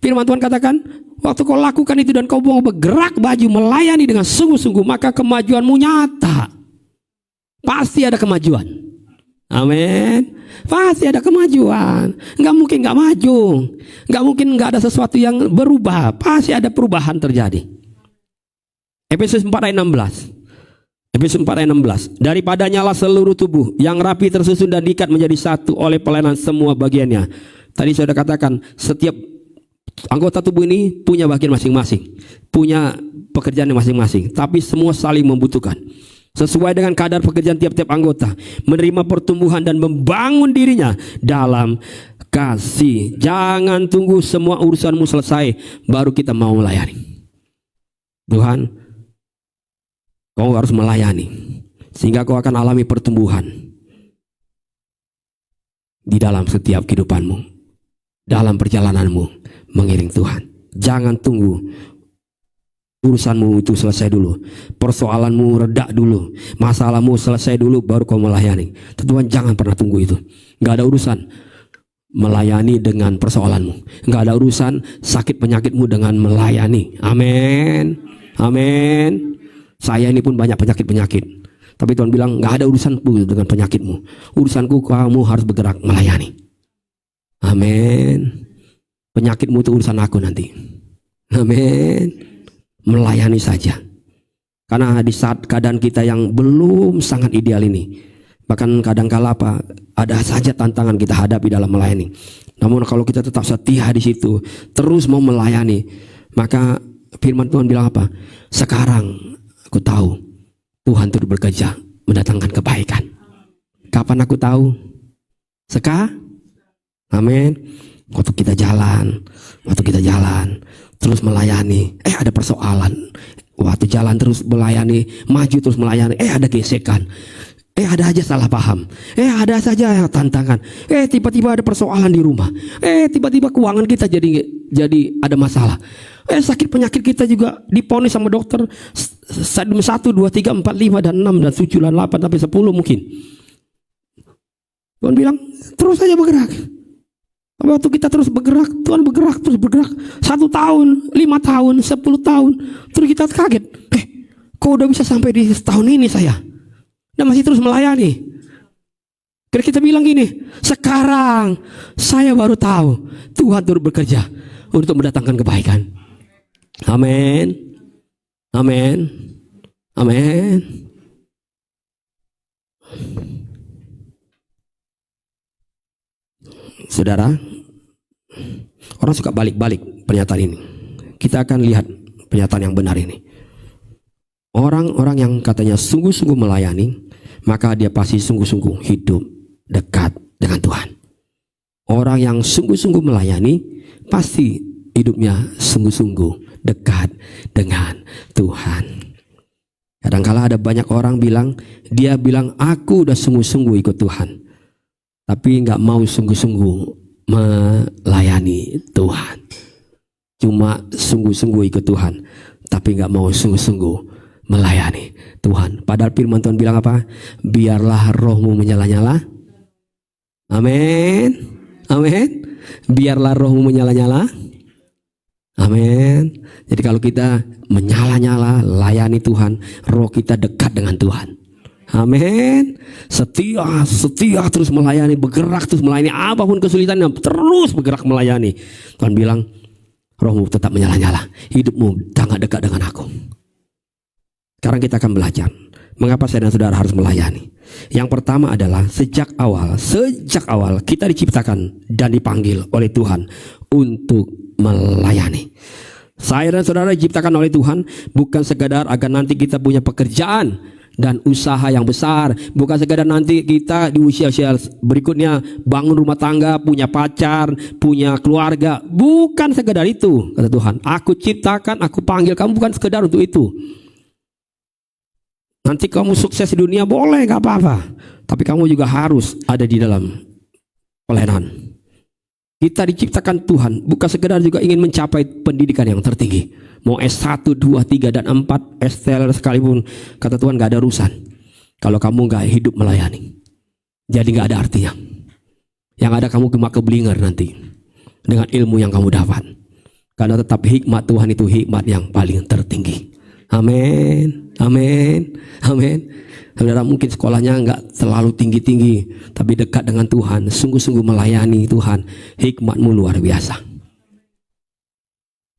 firman Tuhan katakan, waktu kau lakukan itu dan kau mau bergerak baju melayani dengan sungguh-sungguh, maka kemajuanmu nyata. Pasti ada kemajuan. Amin. Pasti ada kemajuan. Nggak mungkin nggak maju. Nggak mungkin nggak ada sesuatu yang berubah. Pasti ada perubahan terjadi. Efesus 4 ayat 16. Efesus 4 ayat 16. Daripadanya lah seluruh tubuh yang rapi tersusun dan diikat menjadi satu oleh pelayanan semua bagiannya. Tadi saya sudah katakan, setiap anggota tubuh ini punya bagian masing-masing, punya pekerjaan masing-masing, tapi semua saling membutuhkan. Sesuai dengan kadar pekerjaan tiap-tiap anggota, menerima pertumbuhan dan membangun dirinya dalam kasih. Jangan tunggu semua urusanmu selesai baru kita mau melayani. Tuhan, kau harus melayani sehingga kau akan alami pertumbuhan di dalam setiap kehidupanmu, dalam perjalananmu mengiring Tuhan. Jangan tunggu urusanmu itu selesai dulu, persoalanmu reda dulu, masalahmu selesai dulu baru kau melayani. Tuhan jangan pernah tunggu itu. Gak ada urusan melayani dengan persoalanmu, gak ada urusan sakit penyakitmu dengan melayani. Amin. Amin. Saya ini pun banyak penyakit-penyakit, tapi Tuhan bilang gak ada urusanku dengan penyakitmu. Urusanku kamu harus bergerak melayani. Amin. Penyakitmu itu urusan aku nanti. Amin. Melayani saja. Karena di saat keadaan kita yang belum sangat ideal ini, bahkan kadang-kala ada saja tantangan kita hadapi dalam melayani. Namun kalau kita tetap setia di situ, terus mau melayani, maka firman Tuhan bilang apa? Sekarang aku tahu Tuhan turut bekerja mendatangkan kebaikan. Kapan aku tahu? Sekarang. Amin. Waktu kita jalan terus melayani, ada persoalan. Waktu jalan terus melayani, maju terus melayani, ada gesekan, ada aja salah paham, ada saja tantangan, tiba-tiba ada persoalan di rumah, tiba-tiba keuangan kita jadi ada masalah, sakit penyakit kita juga diponis sama dokter stadium 1, 2, 3, 4, 5 dan 6 dan 7 dan 8 sampai 10 mungkin. Tuhan bilang terus saja bergerak. Waktu kita terus bergerak, Tuhan terus bergerak 1 tahun, 5 tahun, 10 tahun. Terus kita kaget, kok udah bisa sampai di tahun ini saya dan masih terus melayani. Karena kita bilang gini, sekarang saya baru tahu Tuhan turut bekerja untuk mendatangkan kebaikan. Amin. Amin. Amin. Saudara, orang suka balik-balik pernyataan ini. Kita akan lihat pernyataan yang benar ini. Orang-orang yang katanya sungguh-sungguh melayani, maka dia pasti sungguh-sungguh hidup dekat dengan Tuhan. Orang yang sungguh-sungguh melayani, pasti hidupnya sungguh-sungguh dekat dengan Tuhan. Kadang-kala ada banyak orang dia bilang aku udah sungguh-sungguh ikut Tuhan, tapi nggak mau sungguh-sungguh melayani Tuhan. Cuma sungguh-sungguh ikut Tuhan, tapi nggak mau sungguh-sungguh melayani Tuhan. Padahal firman Tuhan bilang apa? Biarlah rohmu menyala-nyala. Amin. Amin. Biarlah rohmu menyala-nyala. Amin. Jadi kalau kita menyala-nyala layani Tuhan, roh kita dekat dengan Tuhan. Amin. Setia terus melayani, bergerak terus melayani, apapun kesulitannya terus bergerak melayani. Tuhan bilang, rohmu tetap menyala-nyala, hidupmu sangat dekat dengan aku. Sekarang kita akan belajar mengapa saya dan saudara harus melayani. Yang pertama adalah sejak awal kita diciptakan dan dipanggil oleh Tuhan untuk melayani. Saya dan saudara diciptakan oleh Tuhan bukan sekadar agar nanti kita punya pekerjaan dan usaha yang besar, bukan sekadar nanti kita di usia-usia berikutnya bangun rumah tangga, punya pacar, punya keluarga. Bukan sekadar itu, kata Tuhan. Aku ciptakan, aku panggil kamu bukan sekadar untuk itu. Nanti kamu sukses di dunia boleh, gak apa-apa. Tapi kamu juga harus ada di dalam pelayanan. Kita diciptakan Tuhan bukan sekedar juga ingin mencapai pendidikan yang tertinggi. Mau S1, 2, 3, dan 4, S-teler sekalipun, kata Tuhan gak ada urusan. Kalau kamu gak hidup melayani, jadi gak ada artinya. Yang ada kamu cuma keblinger nanti dengan ilmu yang kamu dapat. Karena tetap hikmat Tuhan itu hikmat yang paling tertinggi. Amin, amin, amin. Saudara mungkin sekolahnya enggak terlalu tinggi-tinggi, tapi dekat dengan Tuhan, sungguh-sungguh melayani Tuhan, hikmatmu luar biasa.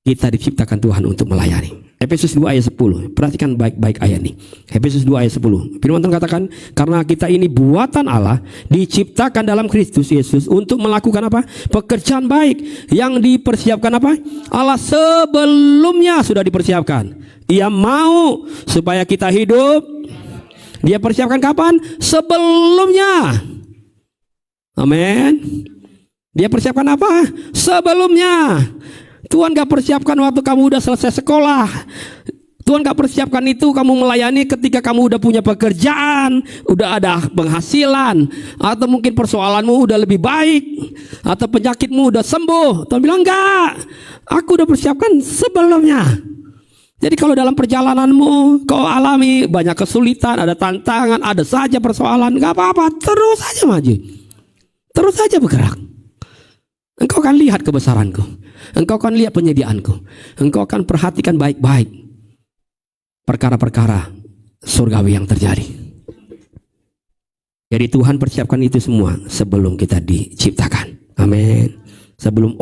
Kita diciptakan Tuhan untuk melayani. Efesus 2 ayat 10. Perhatikan baik-baik ayat ini. Efesus 2 ayat 10. Firman Tuhan katakan, karena kita ini buatan Allah, diciptakan dalam Kristus Yesus untuk melakukan apa? Pekerjaan baik yang dipersiapkan apa? Allah sebelumnya sudah dipersiapkan. Ia mau supaya kita hidup. Dia persiapkan kapan? Sebelumnya. Amin. Dia persiapkan apa? Sebelumnya. Tuhan gak persiapkan waktu kamu udah selesai sekolah. Tuhan gak persiapkan itu kamu melayani ketika kamu udah punya pekerjaan, udah ada penghasilan, atau mungkin persoalanmu udah lebih baik, atau penyakitmu udah sembuh. Tuhan bilang enggak, aku udah persiapkan sebelumnya. Jadi kalau dalam perjalananmu kau alami banyak kesulitan, ada tantangan, ada saja persoalan, gak apa-apa, terus saja maju, terus saja bergerak. Engkau akan lihat kebesaranku, engkau akan lihat penyediaanku, engkau akan perhatikan baik-baik perkara-perkara surgawi yang terjadi. Jadi Tuhan persiapkan itu semua sebelum kita diciptakan. Amin. Sebelum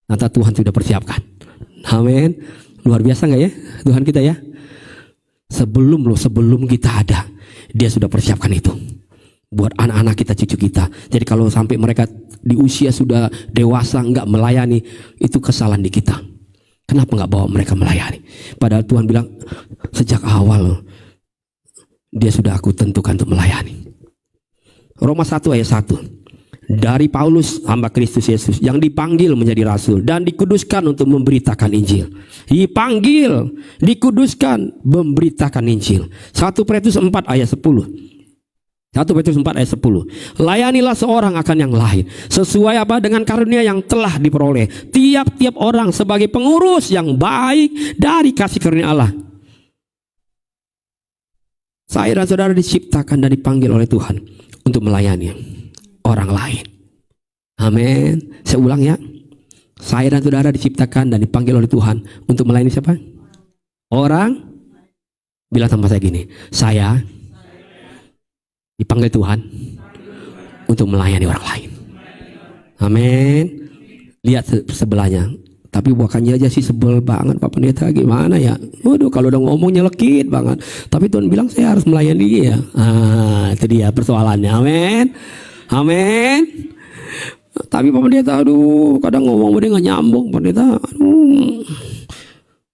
nanti Tuhan sudah persiapkan. Amin. Luar biasa gak ya Tuhan kita ya? Sebelum kita ada, Dia sudah persiapkan itu buat anak-anak kita, cucu kita. Jadi kalau sampai mereka di usia sudah dewasa nggak melayani, itu kesalahan di kita. Kenapa nggak bawa mereka melayani? Padahal Tuhan bilang sejak awal Dia sudah aku tentukan untuk melayani. Roma 1 ayat 1. Dari Paulus hamba Kristus Yesus yang dipanggil menjadi rasul dan dikuduskan untuk memberitakan Injil. Dipanggil, dikuduskan, memberitakan Injil. 1 Petrus 4 ayat 10. 1 Petrus 4 ayat 10. Layanilah seorang akan yang lain sesuai apa dengan karunia yang telah diperoleh tiap-tiap orang sebagai pengurus yang baik dari kasih karunia Allah. Saya dan saudara diciptakan dan dipanggil oleh Tuhan untuk melayani orang lain. Amin. Saya ulang ya. Saya dan saudara diciptakan dan dipanggil oleh Tuhan untuk melayani siapa? Orang. Bilang sama saya gini, saya dipanggil Tuhan untuk melayani orang lain. Amin. Lihat sebelahnya. Tapi bukannya aja sih sebel banget Pak Pendeta, gimana ya? Waduh, kalau udah ngomong nyelekit banget. Tapi Tuhan bilang saya harus melayani dia. Itu dia persoalannya. Amin. Amin. Tapi Pak Pendeta, aduh, kadang ngomong dia nggak nyambung, Pak Pendeta.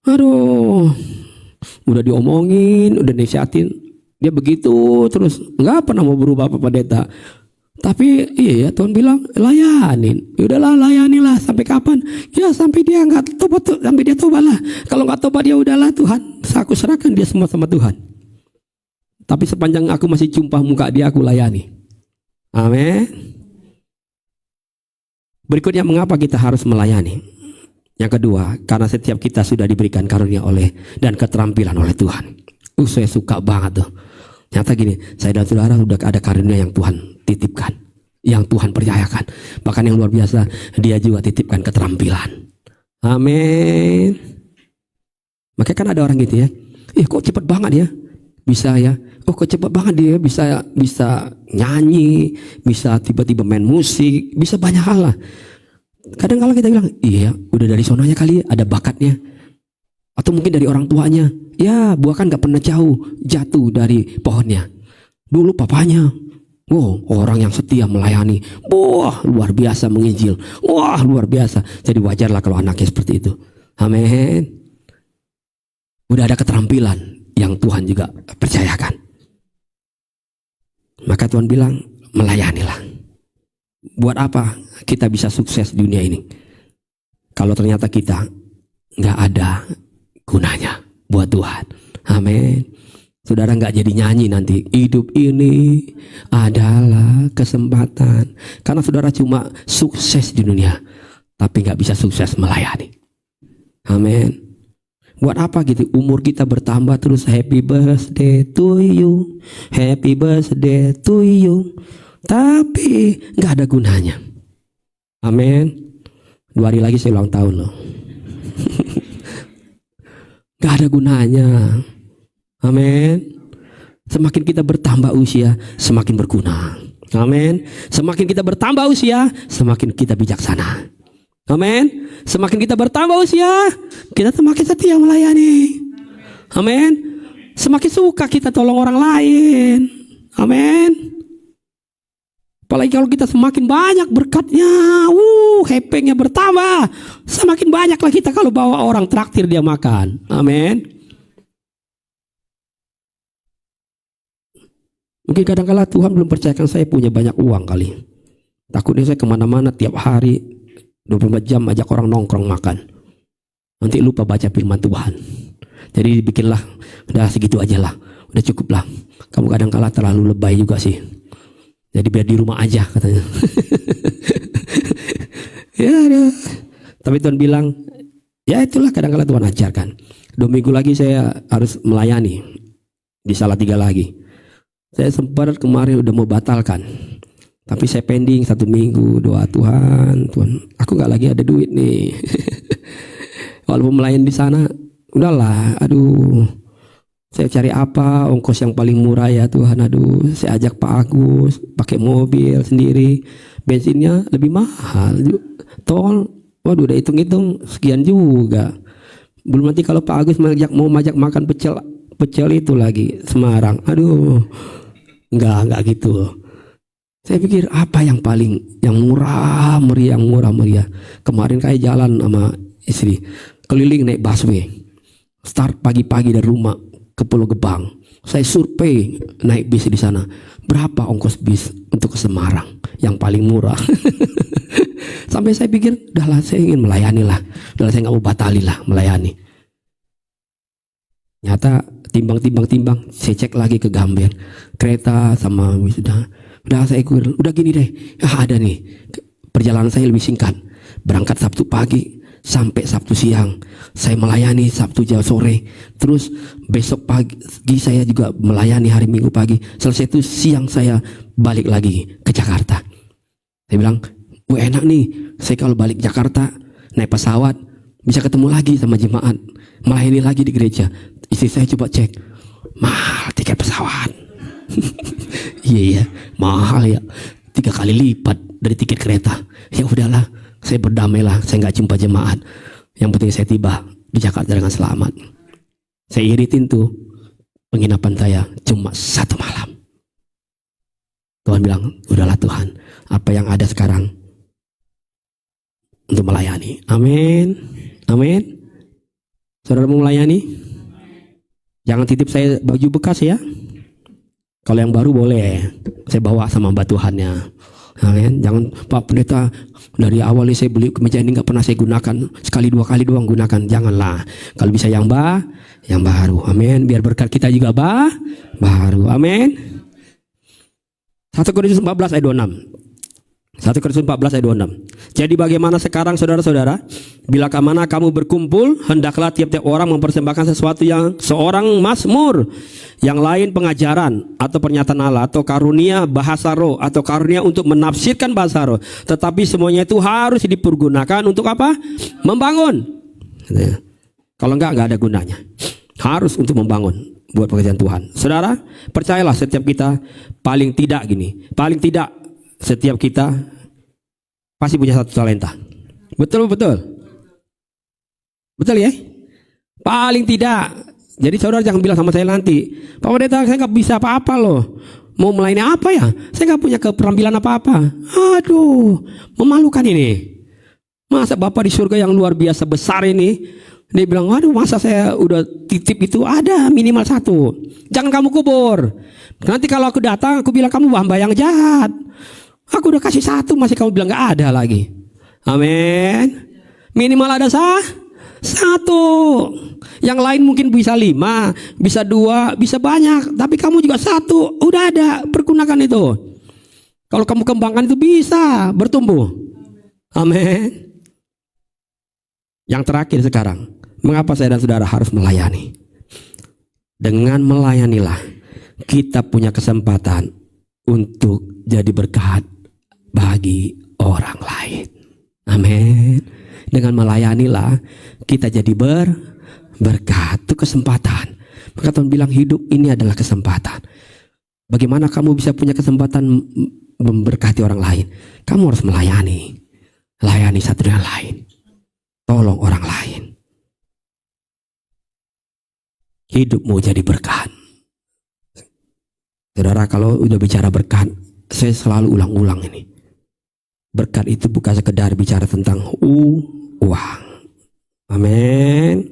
Aduh, udah diomongin, udah nasihatin, dia begitu terus, nggak pernah mau berubah Pak Pendeta. Tapi iya ya, Tuhan bilang layanin. Yaudahlah, layanilah sampai kapan? Ya sampai dia nggak tobat, sampai dia tobat lah. Kalau nggak tobat ya udahlah Tuhan, aku serahkan dia semua sama Tuhan. Tapi sepanjang aku masih jumpa muka dia, aku layani. Amin. Berikutnya, mengapa kita harus melayani? Yang kedua, karena setiap kita sudah diberikan karunia oleh dan keterampilan oleh Tuhan. Saya suka banget tuh. Nyata gini, saya dan saudara sudah ada karunia yang Tuhan titipkan, yang Tuhan percayakan. Bahkan yang luar biasa, Dia juga titipkan keterampilan. Amin. Makanya kan ada orang gitu ya, kok cepet banget ya bisa ya, kok cepet banget dia bisa nyanyi, bisa tiba-tiba main musik, bisa banyak hal lah. Kadang-kadang kita bilang, iya udah dari sononya kali, ada bakatnya. Atau mungkin dari orang tuanya, ya buah kan gak pernah jatuh dari pohonnya. Dulu papanya, orang yang setia melayani, luar biasa menginjil, luar biasa. Jadi wajarlah kalau anaknya seperti itu. Amin. Udah ada keterampilan yang Tuhan juga percayakan. Maka Tuhan bilang, melayanilah. Buat apa kita bisa sukses di dunia ini kalau ternyata kita nggak ada gunanya buat Tuhan? Amin. Saudara nggak jadi nyanyi nanti, hidup ini adalah kesempatan. Karena saudara cuma sukses di dunia, tapi nggak bisa sukses melayani. Amin. Buat apa gitu umur kita bertambah terus, happy birthday to you, happy birthday to you, tapi nggak ada gunanya. Amin. 2 hari lagi saya ulang tahun loh. Gak ada gunanya. Amin. Semakin kita bertambah usia, semakin berguna. Amin. Semakin kita bertambah usia, semakin kita bijaksana. Amin. Semakin kita bertambah usia, kita semakin setia melayani. Amin. Semakin suka kita tolong orang lain. Amin. Apalagi kalau kita semakin banyak berkatnya, happy-nya bertambah, semakin banyaklah kita kalau bawa orang traktir dia makan. Amin. Mungkin kadang-kala Tuhan belum percayakan saya punya banyak uang kali. Takutnya saya kemana-mana tiap hari 24 jam ajak orang nongkrong makan. Nanti lupa baca firman Tuhan. Jadi bikinlah, udah segitu aja lah, udah cukup lah. Kamu kadang-kala terlalu lebay juga sih. Jadi biar di rumah aja katanya. Ya, tapi Tuhan bilang, ya itulah kadang-kala Tuhan ajarkan. 2 minggu lagi saya harus melayani di Salatiga lagi. Saya sempat kemarin udah mau batalkan, tapi saya pending 1 minggu, doa Tuhan, aku nggak lagi ada duit nih. Walaupun melayani di sana, udahlah, aduh. Saya cari apa ongkos yang paling murah ya Tuhan, aduh. Saya ajak Pak Agus pakai mobil sendiri, bensinnya lebih mahal. Tol, waduh udah hitung-hitung sekian juga. Belum nanti kalau Pak Agus mau majak makan pecel itu lagi Semarang, aduh. Enggak gitu. Saya pikir apa yang murah meriah. Kemarin kayak jalan sama istri, keliling naik busway. Start pagi-pagi dari rumah ke Pulau Gebang. Saya survei naik bis di sana. Berapa ongkos bis untuk ke Semarang yang paling murah? Sampai saya pikir, udahlah saya ingin melayani lah. Udahlah saya nggak mau batali lah melayani. Nyata timbang, saya cek lagi ke Gambir. Kereta sama wisuda. Udah saya ikut, udah gini deh. Ada nih. Perjalanan saya lebih singkat. Berangkat Sabtu pagi sampai Sabtu siang, saya melayani Sabtu jam sore, terus besok pagi saya juga melayani hari Minggu pagi. Selesai itu siang saya balik lagi ke Jakarta. Saya bilang, enak nih, saya kalau balik Jakarta naik pesawat bisa ketemu lagi sama jemaat, melayani lagi di gereja. Istri saya coba cek, mahal tiket pesawat. Iya, mahal ya, 3 kali lipat dari tiket kereta. Ya udahlah, saya berdamailah, saya nggak jumpa jemaat. Yang penting saya tiba di Jakarta dengan selamat. Saya iritin tuh penginapan saya cuma 1 malam. Tuhan bilang, udahlah Tuhan, apa yang ada sekarang untuk melayani. Amin. Amin. Saudara mau melayani? Jangan titip saya baju bekas ya. Kalau yang baru boleh, saya bawa sama mbak Tuhannya. Amin. Jangan, Pak Pendeta, dari awal ini saya beli kemeja ini nggak pernah saya gunakan, sekali 2 kali doang gunakan. Janganlah. Kalau bisa yang baru. Amin. Biar berkat kita juga baru. Amin. 1 Korintus 14 ayat 26. 1 Korintus 14 ayat 26. Jadi bagaimana sekarang saudara-saudara? Bila kemana kamu berkumpul, hendaklah tiap-tiap orang mempersembahkan sesuatu yang seorang mazmur, yang lain pengajaran atau pernyataan Allah, atau karunia bahasa roh, atau karunia untuk menafsirkan bahasa roh. Tetapi semuanya itu harus dipergunakan untuk apa? Membangun. Kalau enggak ada gunanya. Harus untuk membangun buat pekerjaan Tuhan. Saudara, percayalah setiap kita paling tidak setiap kita pasti punya 1 talenta. Betul ya? Paling tidak. Jadi saudara jangan bilang sama saya nanti, Pak Pendeta saya nggak bisa apa-apa loh. Mau melayani apa ya? Saya nggak punya keterampilan apa-apa. Aduh, memalukan ini. Masa Bapak di surga yang luar biasa besar ini, dia bilang, waduh masa saya udah titip itu, ada minimal 1. Jangan kamu kubur. Nanti kalau aku datang, aku bilang kamu hamba yang jahat. Aku udah kasih 1, masih kamu bilang nggak ada lagi. Amin. Minimal ada 1. Yang lain mungkin bisa 5, bisa 2, bisa banyak. Tapi kamu juga 1, udah ada, pergunakan itu. Kalau kamu kembangkan itu bisa bertumbuh. Amin. Yang terakhir sekarang, mengapa saya dan saudara harus melayani? Dengan melayanilah kita punya kesempatan untuk jadi berkat bagi orang lain. Amin. Dengan melayanilah kita jadi berkat. Itu kesempatan. Maka Tuhan bilang hidup ini adalah kesempatan. Bagaimana kamu bisa punya kesempatan memberkati orang lain? Kamu harus melayani. Layani satu dengan lain. Tolong orang lain. Hidupmu jadi berkat. Saudara, kalau udah bicara berkat, saya selalu ulang-ulang ini. Berkat itu bukan sekedar bicara tentang uang. Amin.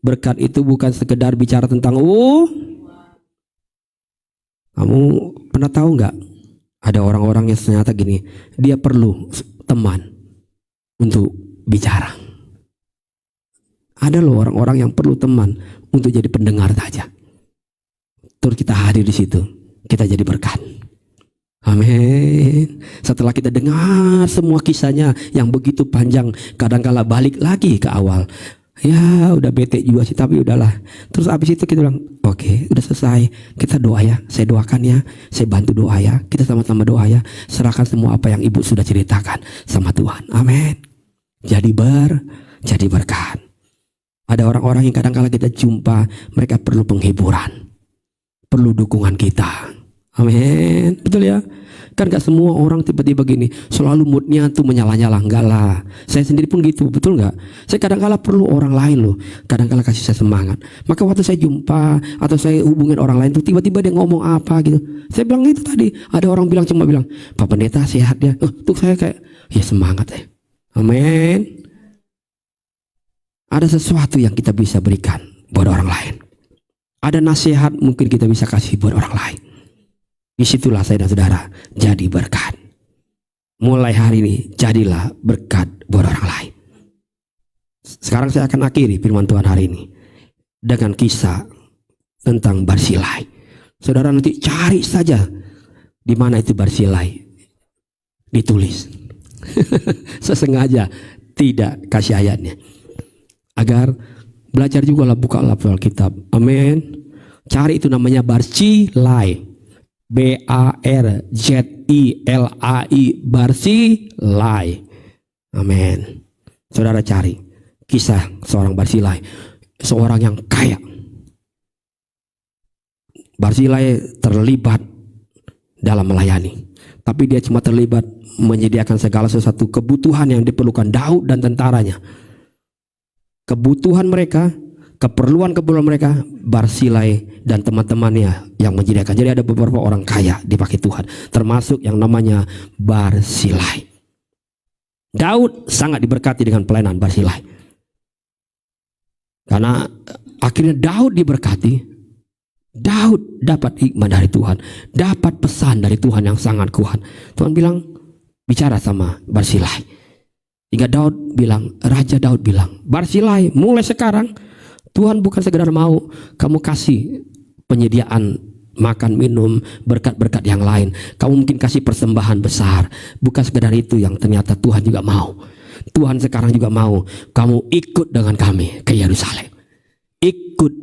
Berkat itu bukan sekedar bicara tentang Kamu pernah tahu nggak? Ada orang-orang yang ternyata gini, dia perlu teman untuk bicara. Ada loh orang-orang yang perlu teman untuk jadi pendengar saja. Terus kita hadir di situ, kita jadi berkat. Amin. Setelah kita dengar semua kisahnya yang begitu panjang, kadang-kala balik lagi ke awal. Ya udah bete juga sih, tapi udahlah. Terus abis itu kita bilang, oke, udah selesai. Kita doa ya, saya doakan ya, saya bantu doa ya, kita sama-sama doa ya. Serahkan semua apa yang ibu sudah ceritakan sama Tuhan. Amin. Jadi berkat. Ada orang-orang yang kadang-kala kita jumpa, mereka perlu penghiburan, perlu dukungan kita. Amin. Betul ya? Kan gak semua orang tiba-tiba gini, selalu moodnya tuh menyala-nyala. Enggak lah. Saya sendiri pun gitu, betul gak? Saya kadang-kala perlu orang lain loh, kadang-kala kasih saya semangat. Maka waktu saya jumpa atau saya hubungin orang lain tuh, tiba-tiba dia ngomong apa gitu, saya bilang itu tadi, ada orang cuma bilang, Pak Pendeta sehat ya. Tuh saya kayak, ya semangat ya. Amin. Ada sesuatu yang kita bisa berikan buat orang lain. Ada nasihat mungkin kita bisa kasih buat orang lain. Disitulah saya dan saudara jadi berkat. Mulai hari ini jadilah berkat buat orang lain. Sekarang saya akan akhiri firman Tuhan hari ini dengan kisah tentang Barzilai. Saudara nanti cari saja di mana itu Barzilai ditulis. Sesengaja tidak kasih ayatnya, agar belajar juga lah, buka Alkitab. Amin. Cari itu namanya Barzilai. Barzilai. Barzilai. Amin. Saudara cari kisah seorang Barzilai, seorang yang kaya. Barzilai terlibat dalam melayani, tapi dia cuma terlibat menyediakan segala sesuatu kebutuhan yang diperlukan Daud dan tentaranya. Kebutuhan mereka, keperluan mereka, Barzilai dan teman-temannya yang menyediakan. Jadi ada beberapa orang kaya dipakai Tuhan, termasuk yang namanya Barzilai. Daud sangat diberkati dengan pelayanan Barzilai, karena akhirnya Daud diberkati. Daud dapat hikmah dari Tuhan, dapat pesan dari Tuhan yang sangat kuat. Tuhan bilang, bicara sama Barzilai. Hingga Raja Daud bilang, Barzilai, mulai sekarang Tuhan bukan sekedar mau kamu kasih penyediaan makan, minum, berkat-berkat yang lain. Kamu mungkin kasih persembahan besar. Bukan sekedar itu yang ternyata Tuhan juga mau. Tuhan sekarang juga mau kamu ikut dengan kami ke Yerusalem. Ikut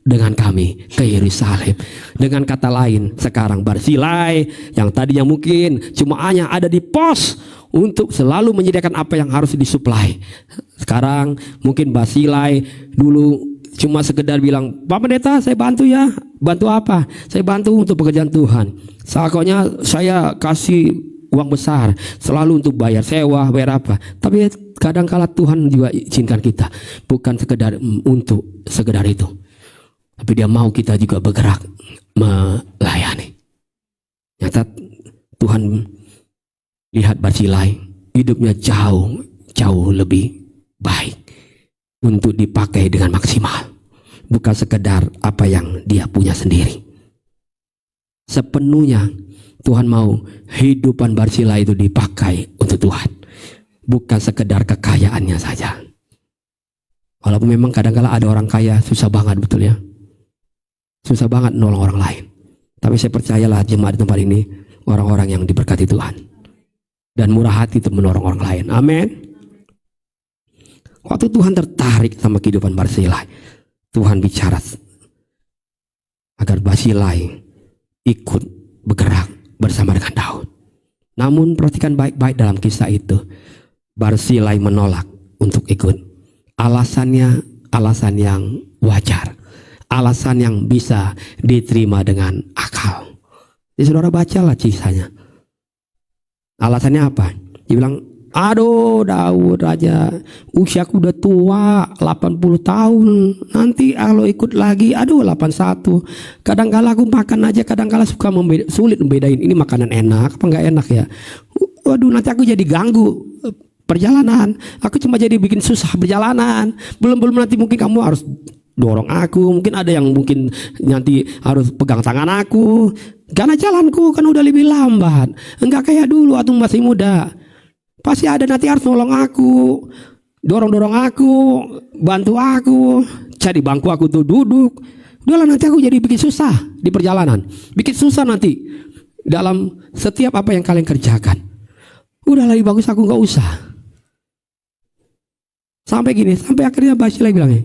dengan kami ke Yerusalem. Dengan kata lain, sekarang Barzilai yang tadinya mungkin cuma hanya ada di pos untuk selalu menyediakan apa yang harus disuplai, sekarang mungkin Barzilai dulu cuma sekedar bilang, Pak Pendeta saya bantu ya. Bantu apa? Saya bantu untuk pekerjaan Tuhan. Pokoknya saya kasih uang besar selalu untuk bayar sewa, bayar apa. Tapi kadang-kala Tuhan juga izinkan kita bukan sekedar untuk sekedar itu, tapi dia mau kita juga bergerak melayani. Nyata Tuhan lihat Barzilai, hidupnya jauh lebih baik untuk dipakai dengan maksimal, bukan sekedar apa yang dia punya sendiri. Sepenuhnya Tuhan mau hidupan Barzilai itu dipakai untuk Tuhan, bukan sekedar kekayaannya saja. Walaupun memang kadang-kala ada orang kaya susah banget, betul ya, susah banget nolong orang lain. Tapi saya percayalah jemaat di tempat ini orang-orang yang diberkati Tuhan dan murah hati untuk menolong orang lain. Amin. Waktu Tuhan tertarik sama kehidupan Barzilai, Tuhan bicara agar Barzilai ikut bergerak bersama dengan Daud. Namun perhatikan baik-baik dalam kisah itu, Barzilai menolak untuk ikut. Alasannya alasan yang wajar, alasan yang bisa diterima dengan akal. Jadi saudara bacalah kisahnya. Alasannya apa? Dia bilang, aduh Daud raja, usiaku udah tua 80 tahun, nanti kalau ikut lagi aduh 81. Kadang-kala aku makan aja, kadang-kala suka sulit membedain ini makanan enak apa enggak enak ya. Waduh, nanti aku jadi ganggu perjalanan, aku cuma jadi bikin susah perjalanan. Belum nanti mungkin kamu harus dorong aku, mungkin ada yang mungkin nanti harus pegang tangan aku, karena jalanku kan udah lebih lambat, enggak kayak dulu waktu masih muda. Pasti ada nanti harus nolong aku, dorong aku, bantu aku, cari bangku aku tuh duduk. Udahlah, nanti aku jadi bikin susah di perjalanan, bikin susah nanti dalam setiap apa yang kalian kerjakan. Udah lebih bagus aku nggak usah. Sampai gini, sampai akhirnya Barzilai bilang,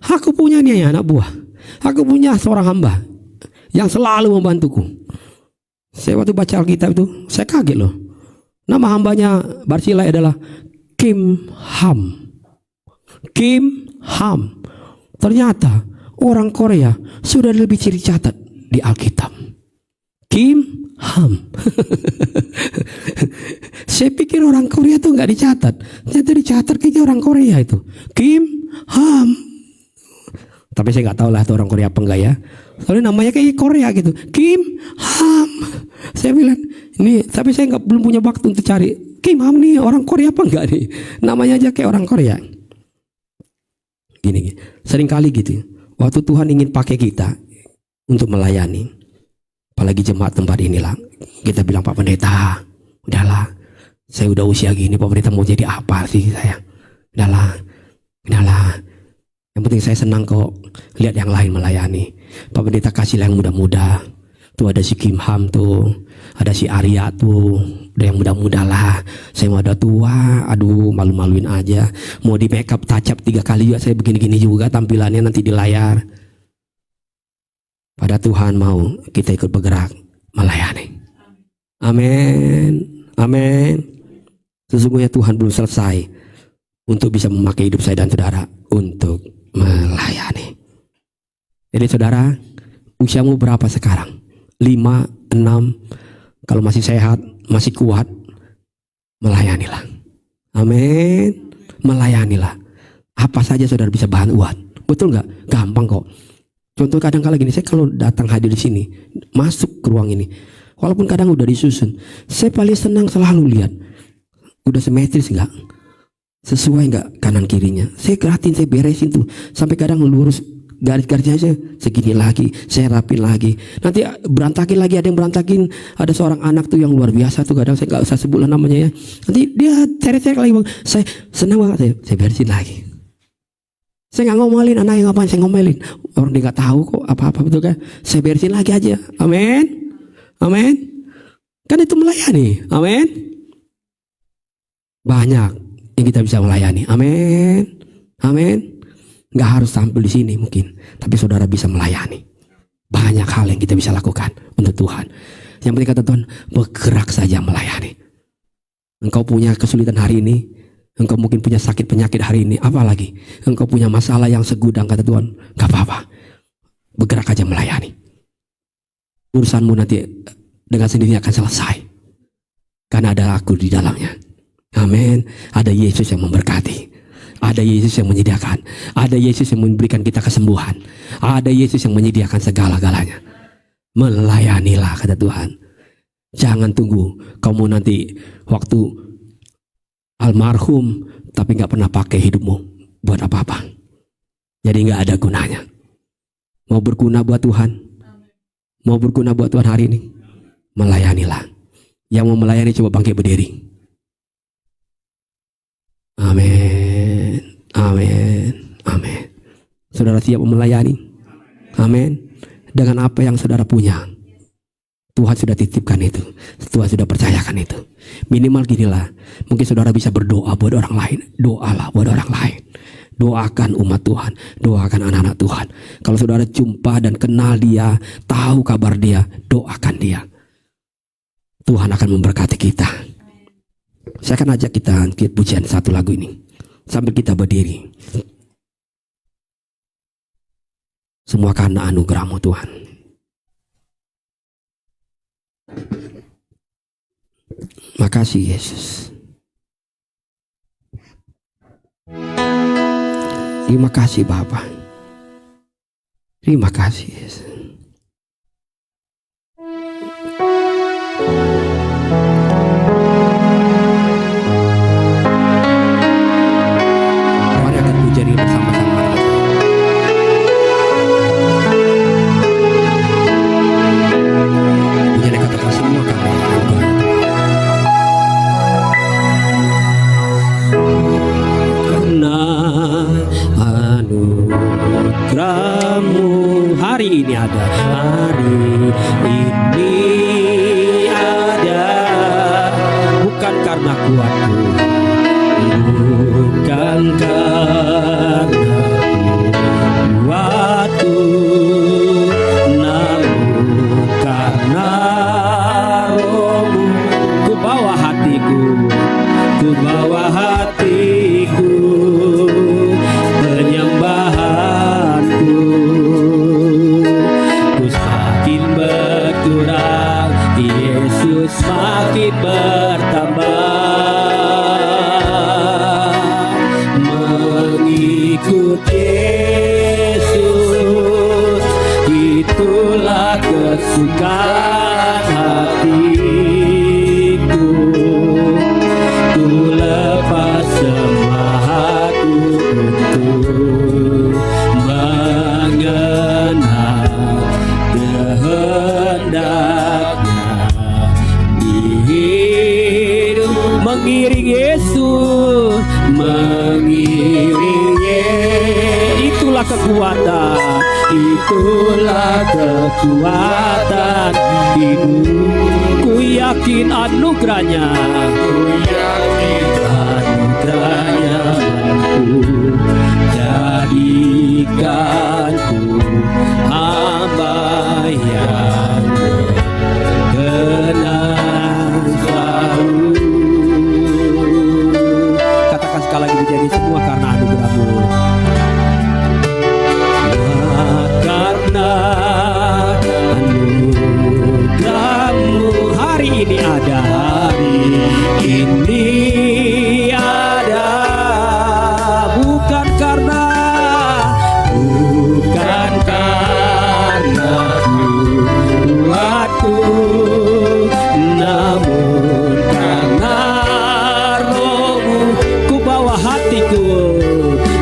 aku punya nih anak buah, aku punya seorang hamba yang selalu membantuku. Saya waktu baca Alkitab itu, saya kaget loh. Nama hambanya Barzilai adalah Kimham. Kimham. Ternyata orang Korea sudah lebih ciri catat di Alkitab. Kimham. Saya pikir orang Korea itu nggak dicatat. Ternyata dicatat kayaknya orang Korea itu. Kimham. Tapi saya nggak tahu lah itu orang Korea apa enggak ya. Soalnya namanya kayak Korea gitu. Kimham. Saya bilang, ini tapi saya belum punya waktu untuk cari Kimham nih orang Korea apa enggak nih. Namanya aja kayak orang Korea. Gini, seringkali gitu. Waktu Tuhan ingin pakai kita untuk melayani, apalagi jemaat tempat inilah, kita bilang, Pak Pendeta, udahlah, saya udah usia gini, Pak Pendeta mau jadi apa sih saya? Udahlah. Yang penting saya senang kok lihat yang lain melayani. Pak Pendeta kasihlah yang muda-muda. Tuh ada si Kimham tuh, ada si Arya tuh, udah yang muda-muda lah. Saya mau ada tua, aduh malu-maluin aja. Mau di make up touch up 3 kali juga saya begini-gini juga tampilannya nanti di layar. Pada Tuhan mau kita ikut bergerak melayani. Amin. Amin. Sesungguhnya Tuhan belum selesai untuk bisa memakai hidup saya dan saudara untuk melayani. Jadi saudara, usiamu berapa sekarang? 5, 6, kalau masih sehat, masih kuat, melayanilah. Amin. Melayanilah. Apa saja saudara bisa bahan buat. Betul nggak? Gampang kok. Contoh kadang-kala gini, saya kalau datang hadir di sini, masuk ke ruang ini, walaupun kadang udah disusun, saya paling senang selalu lihat, udah simetris nggak? Sesuai nggak kanan kirinya? Saya geratin, saya beresin tuh, sampai kadang lurus garis-garisnya saya segini lagi, saya rapin lagi. Nanti berantakin lagi, ada yang berantakin. Ada seorang anak tuh yang luar biasa tuh, kadang saya nggak usah sebut lah namanya ya. Nanti dia ceret-ceret lagi, saya senang banget, saya beresin lagi. Saya nggak ngomelin anak yang ngapain, saya ngomelin. Orang dia nggak tahu kok apa-apa betul kan. Saya beresin lagi aja. Amin. Amin. Kan itu melayani. Amin. Banyak yang kita bisa melayani. Amin. Amin. Nggak harus tampil di sini mungkin, tapi saudara bisa melayani. Banyak hal yang kita bisa lakukan untuk Tuhan. Yang penting kata Tuhan, bergerak saja melayani. Engkau punya kesulitan hari ini, engkau mungkin punya sakit penyakit hari ini, apalagi engkau punya masalah yang segudang, kata Tuhan, gak apa-apa, bergerak aja melayani. Urusanmu nanti dengan sendirinya akan selesai, karena ada aku di dalamnya. Amin. Ada Yesus yang memberkati, ada Yesus yang menyediakan, ada Yesus yang memberikan kita kesembuhan, ada Yesus yang menyediakan segala-galanya. Melayanilah, kata Tuhan. Jangan tunggu kamu nanti waktu almarhum tapi gak pernah pakai hidupmu buat apa-apa. Jadi gak ada gunanya. Mau berguna buat Tuhan? Mau berguna buat Tuhan hari ini? Melayanilah. Yang mau melayani coba bangkit berdiri. Amin. Amin. Amin. Saudara siap melayani? Amin. Dengan apa yang saudara punya, Tuhan sudah titipkan itu, Tuhan sudah percayakan itu. Minimal ginilah, mungkin saudara bisa berdoa buat orang lain. Doalah buat orang lain. Doakan umat Tuhan, doakan anak-anak Tuhan. Kalau saudara jumpa dan kenal dia, tahu kabar dia, doakan dia. Tuhan akan memberkati kita. Saya akan ajak kita angkat pujian satu lagu ini sambil kita berdiri. Semua karena anugerah-Mu Tuhan. Makasih Yesus. Terima kasih Bapa. Terima kasih Yesus. Mari akan puji bersama-sama. Pujian katakan semua karena anugerah. Karena anugerah-Mu hari ini ada, hari ini ada, bukan karena kuatku, bukan karena kuatku, namun karena Roh-Mu. Ku bawa hatiku, ku bawa hatiku, penyembahanku. Ku semakin berkurang, Yesus semakin bertambah. Mengikut Yesus, itulah kesukaan hatiku. Ku lepas semua aku untuk mengenal kehendaknya di hidup. Mengiring Yesus, mengiring Yesus, itulah kekuatan, itulah kekuatan hidup. Ku yakin anugerahnya, ku yakin anugerahnya mampu jadikanku hamba yang berkenan selalu. Katakan sekali lagi, menjadi semua karena anugerah-Mu. Karena anugerah-Mu hari ini ada, hari ini ada, bukan karena kuatku, namun karena Roh-Mu. Ku bawa hatiku,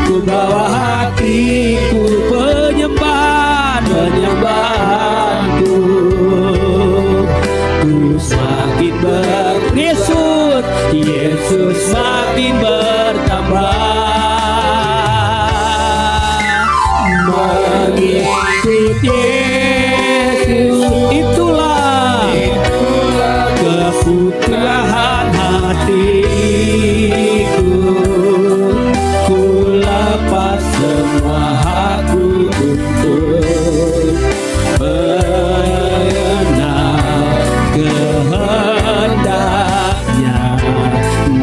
ku bawa hatiku, penyembahanku. Ku semakin Yesus, Yesus semakin bertambah. Mengikut Yesus, itulah kebutuhan hatiku. Ku lepas semua aku untuk mengenal kehendaknya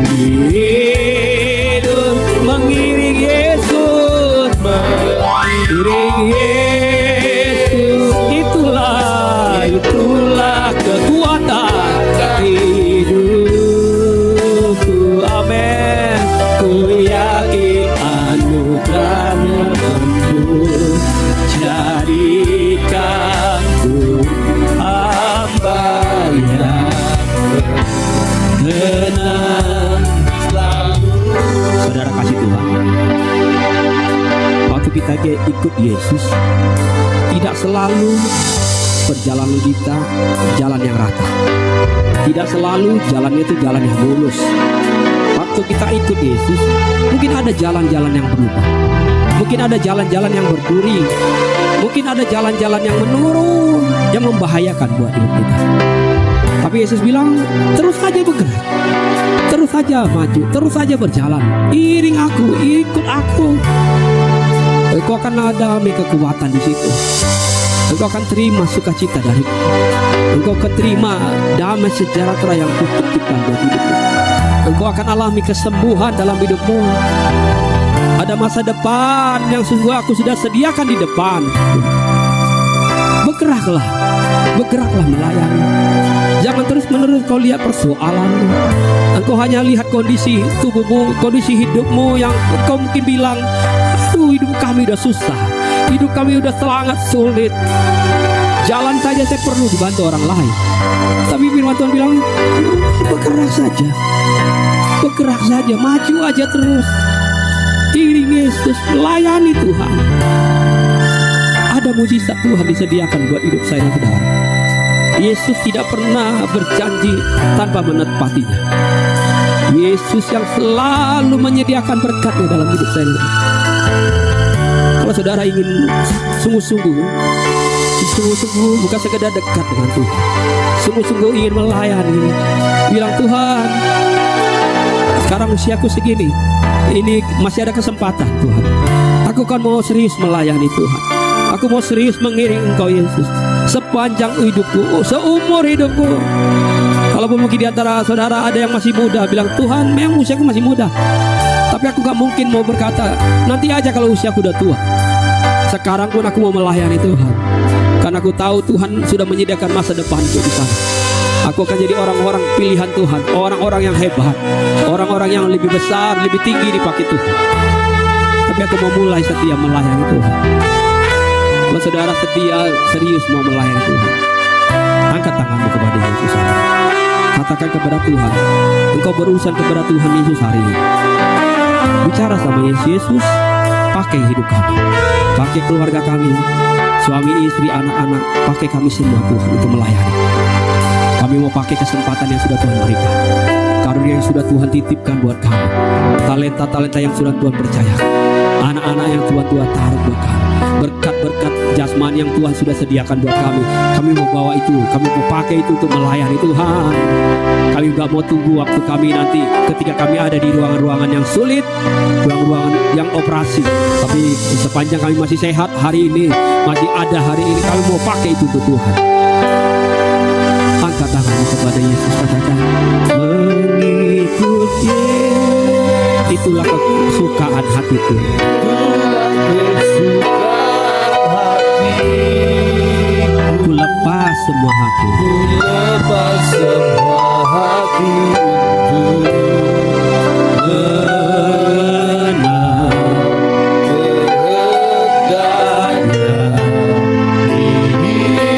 di hidup. Mengiring Yesus, mengiring Yesus, itulah kekuatan hidupku. Amin. Ku yakin anugerah-Mu mampu jadikanku kita ikut Yesus, tidak selalu perjalanan kita jalan yang rata. Tidak selalu jalannya itu jalan yang mulus. Waktu kita ikut Yesus, mungkin ada jalan-jalan yang berubah. Mungkin ada jalan-jalan yang berduri. Mungkin ada jalan-jalan yang menurun, yang membahayakan buat hidup kita. Tapi Yesus bilang, terus saja bergerak, terus saja maju, terus saja berjalan. Iring aku, ikut aku. Engkau akan ada kekuatan di situ. Engkau akan terima sukacita dariku. Engkau akan terima damai sejahtera yang kutitipkan buat hidupmu. Engkau akan alami kesembuhan dalam hidupmu. Ada masa depan yang sungguh aku sudah sediakan di depan. Bergeraklah, bergeraklah melayani. Jangan terus-menerus kau lihat persoalanmu. Engkau hanya lihat kondisi tubuhmu, kondisi hidupmu yang kau mungkin bilang, aduh, hidup kami udah susah, hidup kami udah sangat sulit. Jalan saja saya perlu dibantu orang lain. Tapi firman Tuhan bilang, bergerak saja, bergerak saja, maju aja terus. Iring Yesus, melayani Tuhan. Ada mujizat Tuhan disediakan buat hidup saya, saudara. Yesus tidak pernah berjanji tanpa menepatinya. Yesus yang selalu menyediakan berkatnya dalam hidup saya. Kalau saudara ingin sungguh-sungguh bukan sekedar dekat dengan Tuhan, sungguh-sungguh ingin melayani, bilang, Tuhan, sekarang usiaku segini, ini masih ada kesempatan Tuhan. Aku kan mau serius melayani Tuhan. Aku mau serius mengiring Engkau Yesus sepanjang hidupku, seumur hidupku. Kalau mungkin di antara saudara ada yang masih muda, bilang, Tuhan, memang usiaku masih muda, tapi aku gak mungkin mau berkata, nanti aja kalau usiaku udah tua. Sekarang pun aku mau melayani Tuhan, karena aku tahu Tuhan sudah menyediakan masa depanku di sana. Aku akan jadi orang-orang pilihan Tuhan, orang-orang yang hebat, orang-orang yang lebih besar, lebih tinggi dipakai Tuhan. Tapi aku mau mulai setia melayani Tuhan. Kalau saudara setia, serius mau melayani Tuhan, angkat tanganmu kepada Yesus. Katakan kepada Tuhan, engkau berurusan kepada Tuhan Yesus hari ini. Bicara sama Yesus, pakai hidup kami, pakai keluarga kami, suami, istri, anak-anak, pakai kami semua Tuhan untuk melayani. Kami mau pakai kesempatan yang sudah Tuhan berikan, karunia yang sudah Tuhan titipkan buat kami, talenta-talenta yang sudah Tuhan percayakan, anak-anak yang Tuhan taruh buat kami, berkat-berkat jasmani yang Tuhan sudah sediakan buat kami. Kami mau bawa itu, kami mau pakai itu untuk melayani Tuhan. Kami gak mau tunggu waktu kami nanti ketika kami ada di ruangan-ruangan yang sulit, ruangan-ruangan yang operasi. Tapi sepanjang kami masih sehat hari ini, masih ada hari ini, kami mau pakai itu untuk Tuhan. Angkat tanganmu kepada Yesus, katakan, mengikut Yesus, itulah kesukaan hatiku. Ku lepas semua hati, lepas semua hati untuk menang kehendaknya di hidupku.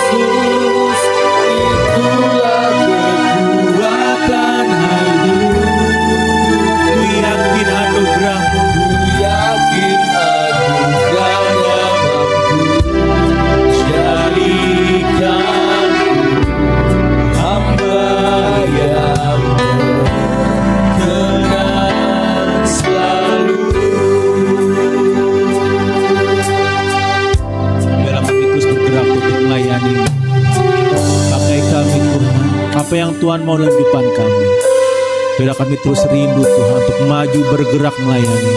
Yesus, itulah kekuatan hidup. Ku yakin anugerah-Mu, Yakin anugerahnya mampu jadikan hamba yang berkenan selalu. biarlah kami terus bergerak untuk melayani. Pakai kami Tuhan, apa yang Tuhan mau dalam kehidupan kami. Biarlah kami terus rindu Tuhan untuk maju bergerak melayani.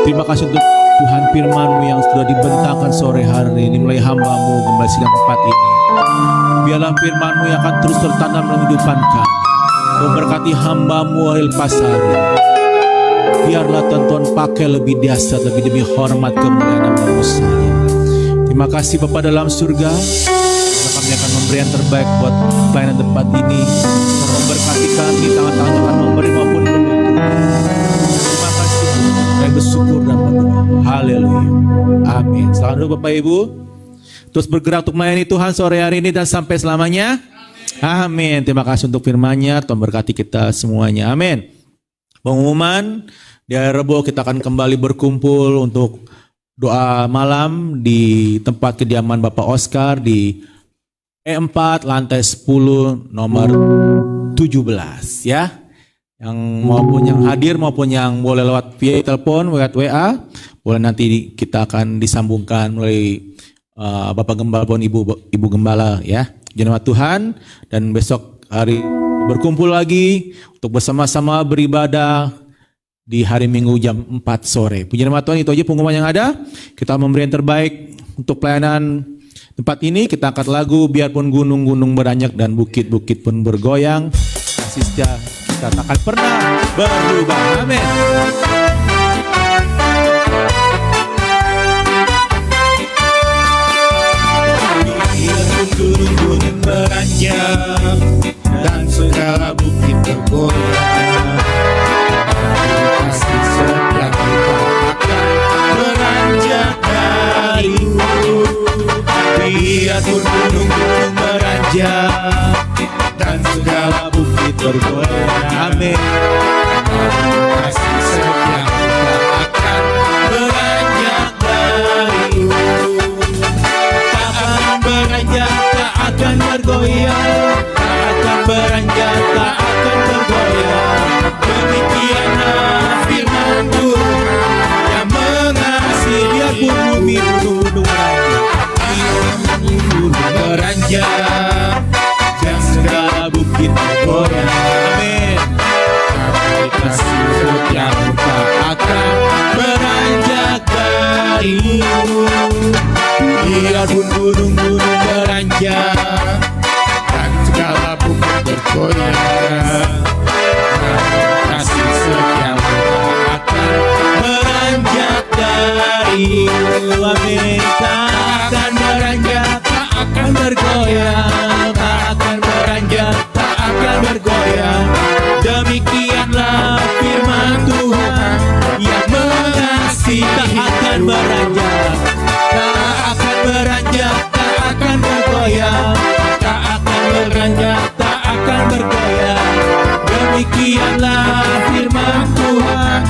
Terima kasih untuk Tuhan firman-Mu yang sudah dibentangkan sore hari ini melalui hamba-Mu kembali sidang tempat ini. Biarlah firman-Mu yang akan terus tertanam dalam kehidupan kami, memberkati hamba-Mu Ariel Pasari. Biarlah Tuhan pakai lebih dahsyat, lebih demi hormat kemuliaan nama-Mu saja. Terima kasih Bapa dalam surga. Kami akan memberi yang terbaik buat pelayanan tempat ini. Memberkati kami, tangan-tangan akan memberi maupun menuntut. Terima kasih, saya bersyukur dan berdoa. Haleluya, amin. Selamat dulu Bapak Ibu, terus bergerak untuk melayani Tuhan sore hari ini dan sampai selamanya. Amin. Terima kasih untuk firman-Nya. Tuhan berkati kita semuanya. Amin. Pengumuman, di hari Rabu kita akan kembali berkumpul untuk doa malam di tempat kediaman Bapak Oscar di E4 lantai 10 nomor 17 ya. Yang maupun yang hadir maupun yang boleh lewat via telepon, lewat WA, boleh nanti kita akan disambungkan melalui Bapak Gembala pun Ibu Gembala ya. Jemaat Tuhan, dan besok hari berkumpul lagi untuk bersama-sama beribadah di hari Minggu jam 4 sore. Puji nama Tuhan, itu aja pengumuman yang ada. Kita memberi yang terbaik untuk pelayanan tempat ini. Kita angkat lagu biarpun gunung-gunung beranjak dan bukit-bukit pun bergoyang. Kasih setia kita tak akan pernah berubah. Amin. Gunung-gunung beranjak dan segala bukit bergoyang, kasih setia kita akan beranjak darimu. Biarpun gunung-gunung beranjak dan segala bukit bergoyang, amin. Kasih setia kita akan beranjak darimu. Beranjak tak akan bergoyang, tak akan beranjak, tak akan bergoyang. Demikianlah firman Tuhan yang mengasihi. Biarpun bumi gunung beranjak dan segala bukit bergoyang, amin. Kasih setia tak akan beranjak darimu. Biarpun gunung-gunung beranjak dan segala bukit bergoyang, kasih setia akan beranjak darimu, amin. Tak akan beranjak, tak akan bergoyang, tak akan beranjak, tak akan bergoyang. Demikianlah firman Tuhan yang mengasihi. Tak akan beranjak, tak akan beranjak, tak akan bergoyang, tak akan beranjak, tak akan bergoyang. Demikianlah firman Tuhan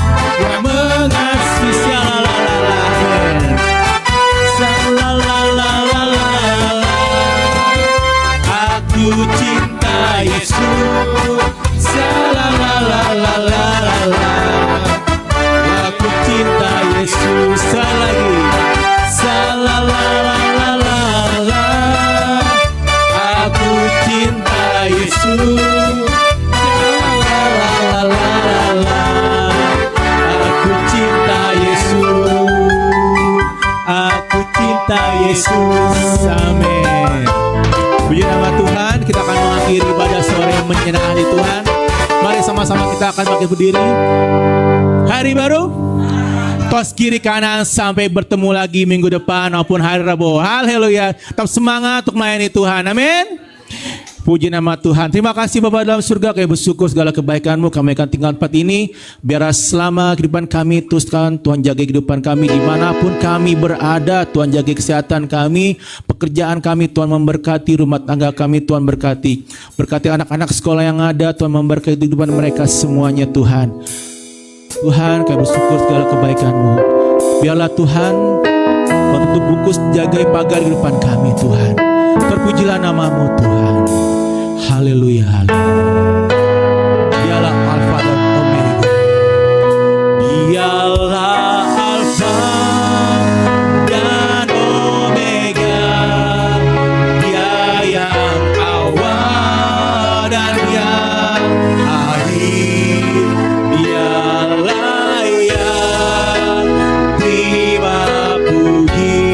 yang mengasihi. Salalalala, aku cinta Yesus. Salalalala, aku cinta Yesus. Lagi. Salalalala, aku cinta Yesus. Salalalala, aku cinta Yesus. Aku cinta Yesus. Amin. Puji nama Tuhan. Kita akan mengakhiri ibadah sore yang menyenangkan hati Tuhan. Mari sama-sama kita akan pakai berdiri. Hari baru, tos kiri kanan sampai bertemu lagi minggu depan maupun hari Rabu. Haleluya. Tetap semangat untuk melayani Tuhan. Amin. Puji nama Tuhan. Terima kasih Bapa dalam surga, kami bersyukur segala kebaikan-Mu. Kami akan tinggal tempat ini. Biar selama kehidupan kami teruskan Tuhan jaga kehidupan kami dimanapun kami berada. Tuhan jaga kesehatan kami, pekerjaan kami. Tuhan memberkati rumah tangga kami. Tuhan berkati. Berkati anak-anak sekolah yang ada. Tuhan memberkati kehidupan mereka semuanya Tuhan. Tuhan, kami bersyukur segala kebaikan-Mu. Biarlah Tuhan menutup bungkus jagai pagar kehidupan kami Tuhan. Terpujilah nama-Mu Tuhan. Haleluya, haleluya. Dialah Alfa dan Omega. Dialah Alfa dan Omega. Dia yang awal dan yang akhir. Dialah yang terima puji.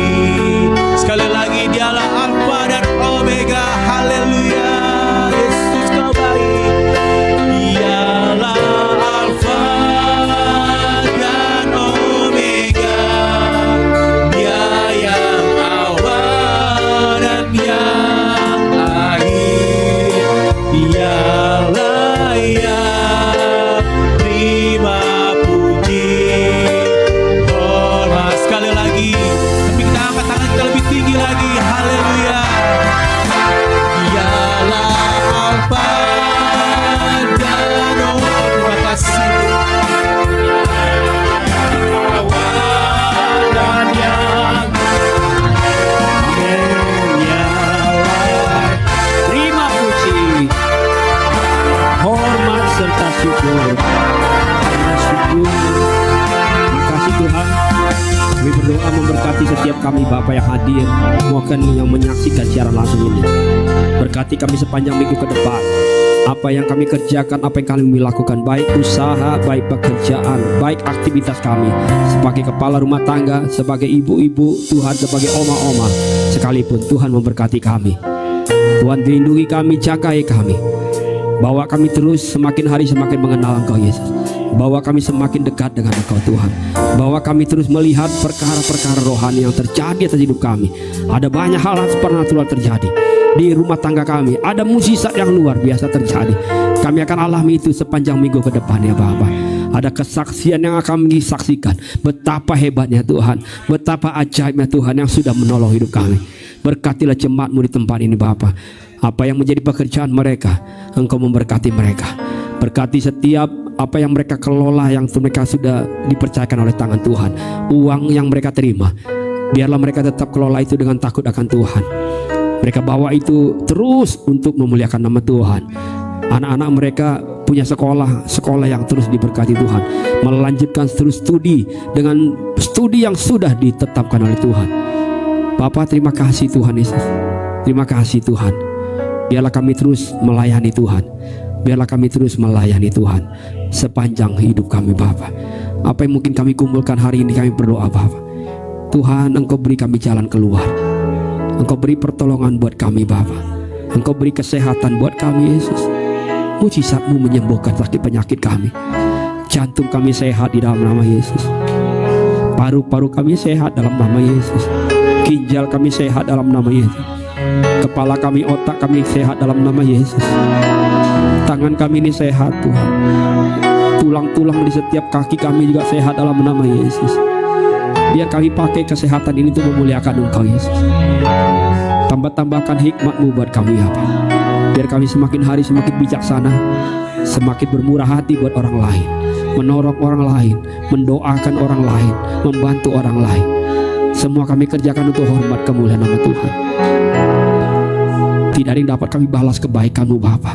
Sekali lagi, dialah Alfa dan Omega. Haleluya. Yesus kau baik. kami Bapa yang hadir maupun yang menyaksikan siaran langsung ini. Berkati kami sepanjang minggu ke depan. Apa yang kami kerjakan, apa yang kami lakukan, baik usaha, baik pekerjaan, baik aktivitas kami sebagai kepala rumah tangga, sebagai ibu-ibu, Tuhan sebagai oma-oma, sekalipun Tuhan memberkati kami. Tuhan lindungi kami, jagai kami. Bawa kami terus semakin hari semakin mengenal Engkau Yesus. Bawa kami semakin dekat dengan Engkau Tuhan. Bawa kami terus melihat perkara-perkara rohani yang terjadi atas hidup kami. Ada banyak hal-hal supernatural terjadi di rumah tangga kami. Ada mukjizat yang luar biasa terjadi. Kami akan alami itu sepanjang minggu ke depan ya Bapa. Ada kesaksian yang akan kami saksikan. Betapa hebatnya Tuhan, betapa ajaibnya Tuhan yang sudah menolong hidup kami. Berkatilah jemaat-Mu di tempat ini Bapa. Apa yang menjadi pekerjaan mereka, Engkau memberkati mereka. Berkati setiap apa yang mereka kelola, yang mereka sudah dipercayakan oleh tangan Tuhan. Uang yang mereka terima, biarlah mereka tetap kelola itu dengan takut akan Tuhan. Mereka bawa itu terus untuk memuliakan nama Tuhan. Anak-anak mereka punya sekolah yang terus diberkati Tuhan, melanjutkan terus studi dengan studi yang sudah ditetapkan oleh Tuhan. Bapa, terima kasih Tuhan Yesus. Terima kasih Tuhan. Biarlah kami terus melayani Tuhan. Biarlah kami terus melayani Tuhan sepanjang hidup kami Bapa. Apa yang mungkin kami kumpulkan hari ini, kami berdoa Bapa, Tuhan, Engkau beri kami jalan keluar. Engkau beri pertolongan buat kami Bapa. Engkau beri kesehatan buat kami Yesus. Mujizat-Mu menyembuhkan sakit penyakit kami. Jantung kami sehat di dalam nama Yesus. Paru-paru kami sehat dalam nama Yesus. Ginjal kami sehat dalam nama Yesus. Kepala kami, otak kami sehat dalam nama Yesus. Tangan kami ini sehat Tuhan. Tulang-tulang di setiap kaki kami juga sehat dalam nama Yesus. Biar kami pakai kesehatan ini untuk memuliakan Engkau Yesus. Tambah-tambahkan hikmat-Mu buat kami ya Pak. Biar kami semakin hari semakin bijaksana, semakin bermurah hati buat orang lain, menolong orang lain, mendoakan orang lain, membantu orang lain. Semua kami kerjakan untuk hormat kemuliaan nama Tuhan. Tidak ada yang dapat kami balas kebaikan-Mu Bapa.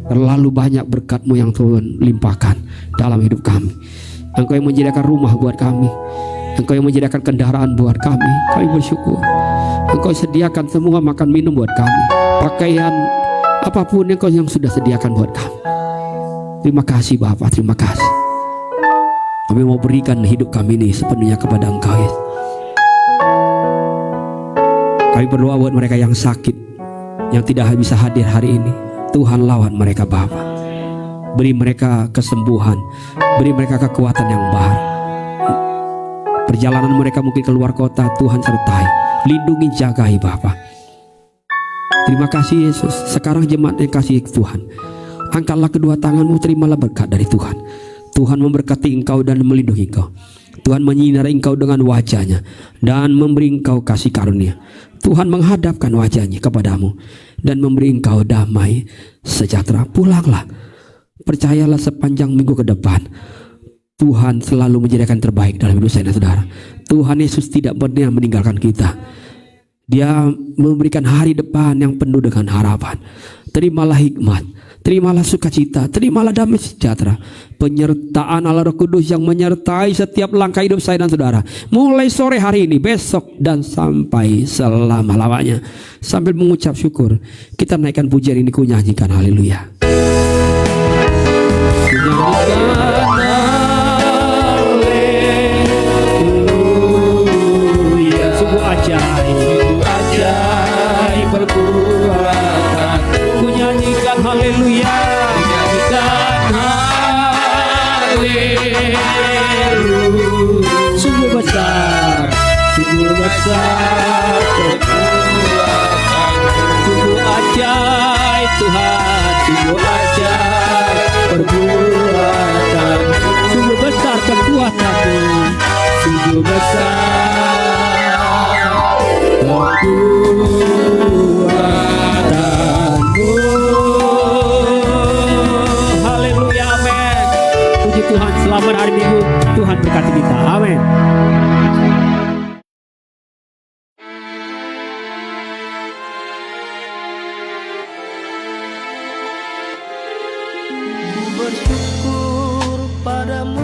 Terlalu banyak berkat-Mu yang Tuhan limpahkan dalam hidup kami. Engkau yang menyediakan rumah buat kami. Engkau yang menyediakan kendaraan buat kami. Kami bersyukur. Engkau sediakan semua makan minum buat kami, pakaian, apapun Engkau yang sudah sediakan buat kami. Terima kasih Bapa, terima kasih. Kami mau berikan hidup kami ini sepenuhnya kepada Engkau Yesus. Kami berdoa buat mereka yang sakit, yang tidak bisa hadir hari ini. Tuhan lawan mereka Bapa. Beri mereka kesembuhan, beri mereka kekuatan yang baru. Perjalanan mereka mungkin keluar kota, Tuhan sertai, lindungi, jagai Bapa. Terima kasih Yesus. Sekarang jemaat yang kasih Tuhan, angkatlah kedua tanganmu, terimalah berkat dari Tuhan. Tuhan memberkati engkau dan melindungi engkau. Tuhan menyinari engkau dengan wajah-Nya dan memberi engkau kasih karunia. Tuhan menghadapkan wajah-Nya kepadamu dan memberi engkau damai sejahtera. Pulanglah, percayalah sepanjang minggu ke depan Tuhan selalu menyediakan terbaik dalam hidup saya dan saudara. Tuhan Yesus tidak pernah meninggalkan kita. Dia memberikan hari depan yang penuh dengan harapan. Terimalah hikmat, terimalah sukacita, terimalah damai sejahtera, penyertaan Allah Roh Kudus yang menyertai setiap langkah hidup saya dan saudara, mulai sore hari ini, besok, dan sampai selama-lamanya. Sambil mengucap syukur, kita naikkan pujian ini, ku nyanyikan haleluya. Sungguh ajaib perbuatan, ku nyanyikan haleluya, nyanyikan haleluya. Sungguh besar perbuatan, sungguh ajaib Tuhan, sungguh ajaib perbuatan, sungguh besar kekuatan-Mu, sungguh besar kekuatan-Mu. Haleluya, amin. Puji Tuhan, selamat hari Minggu. Tuhan berkati kita, amin. Bersyukur padamu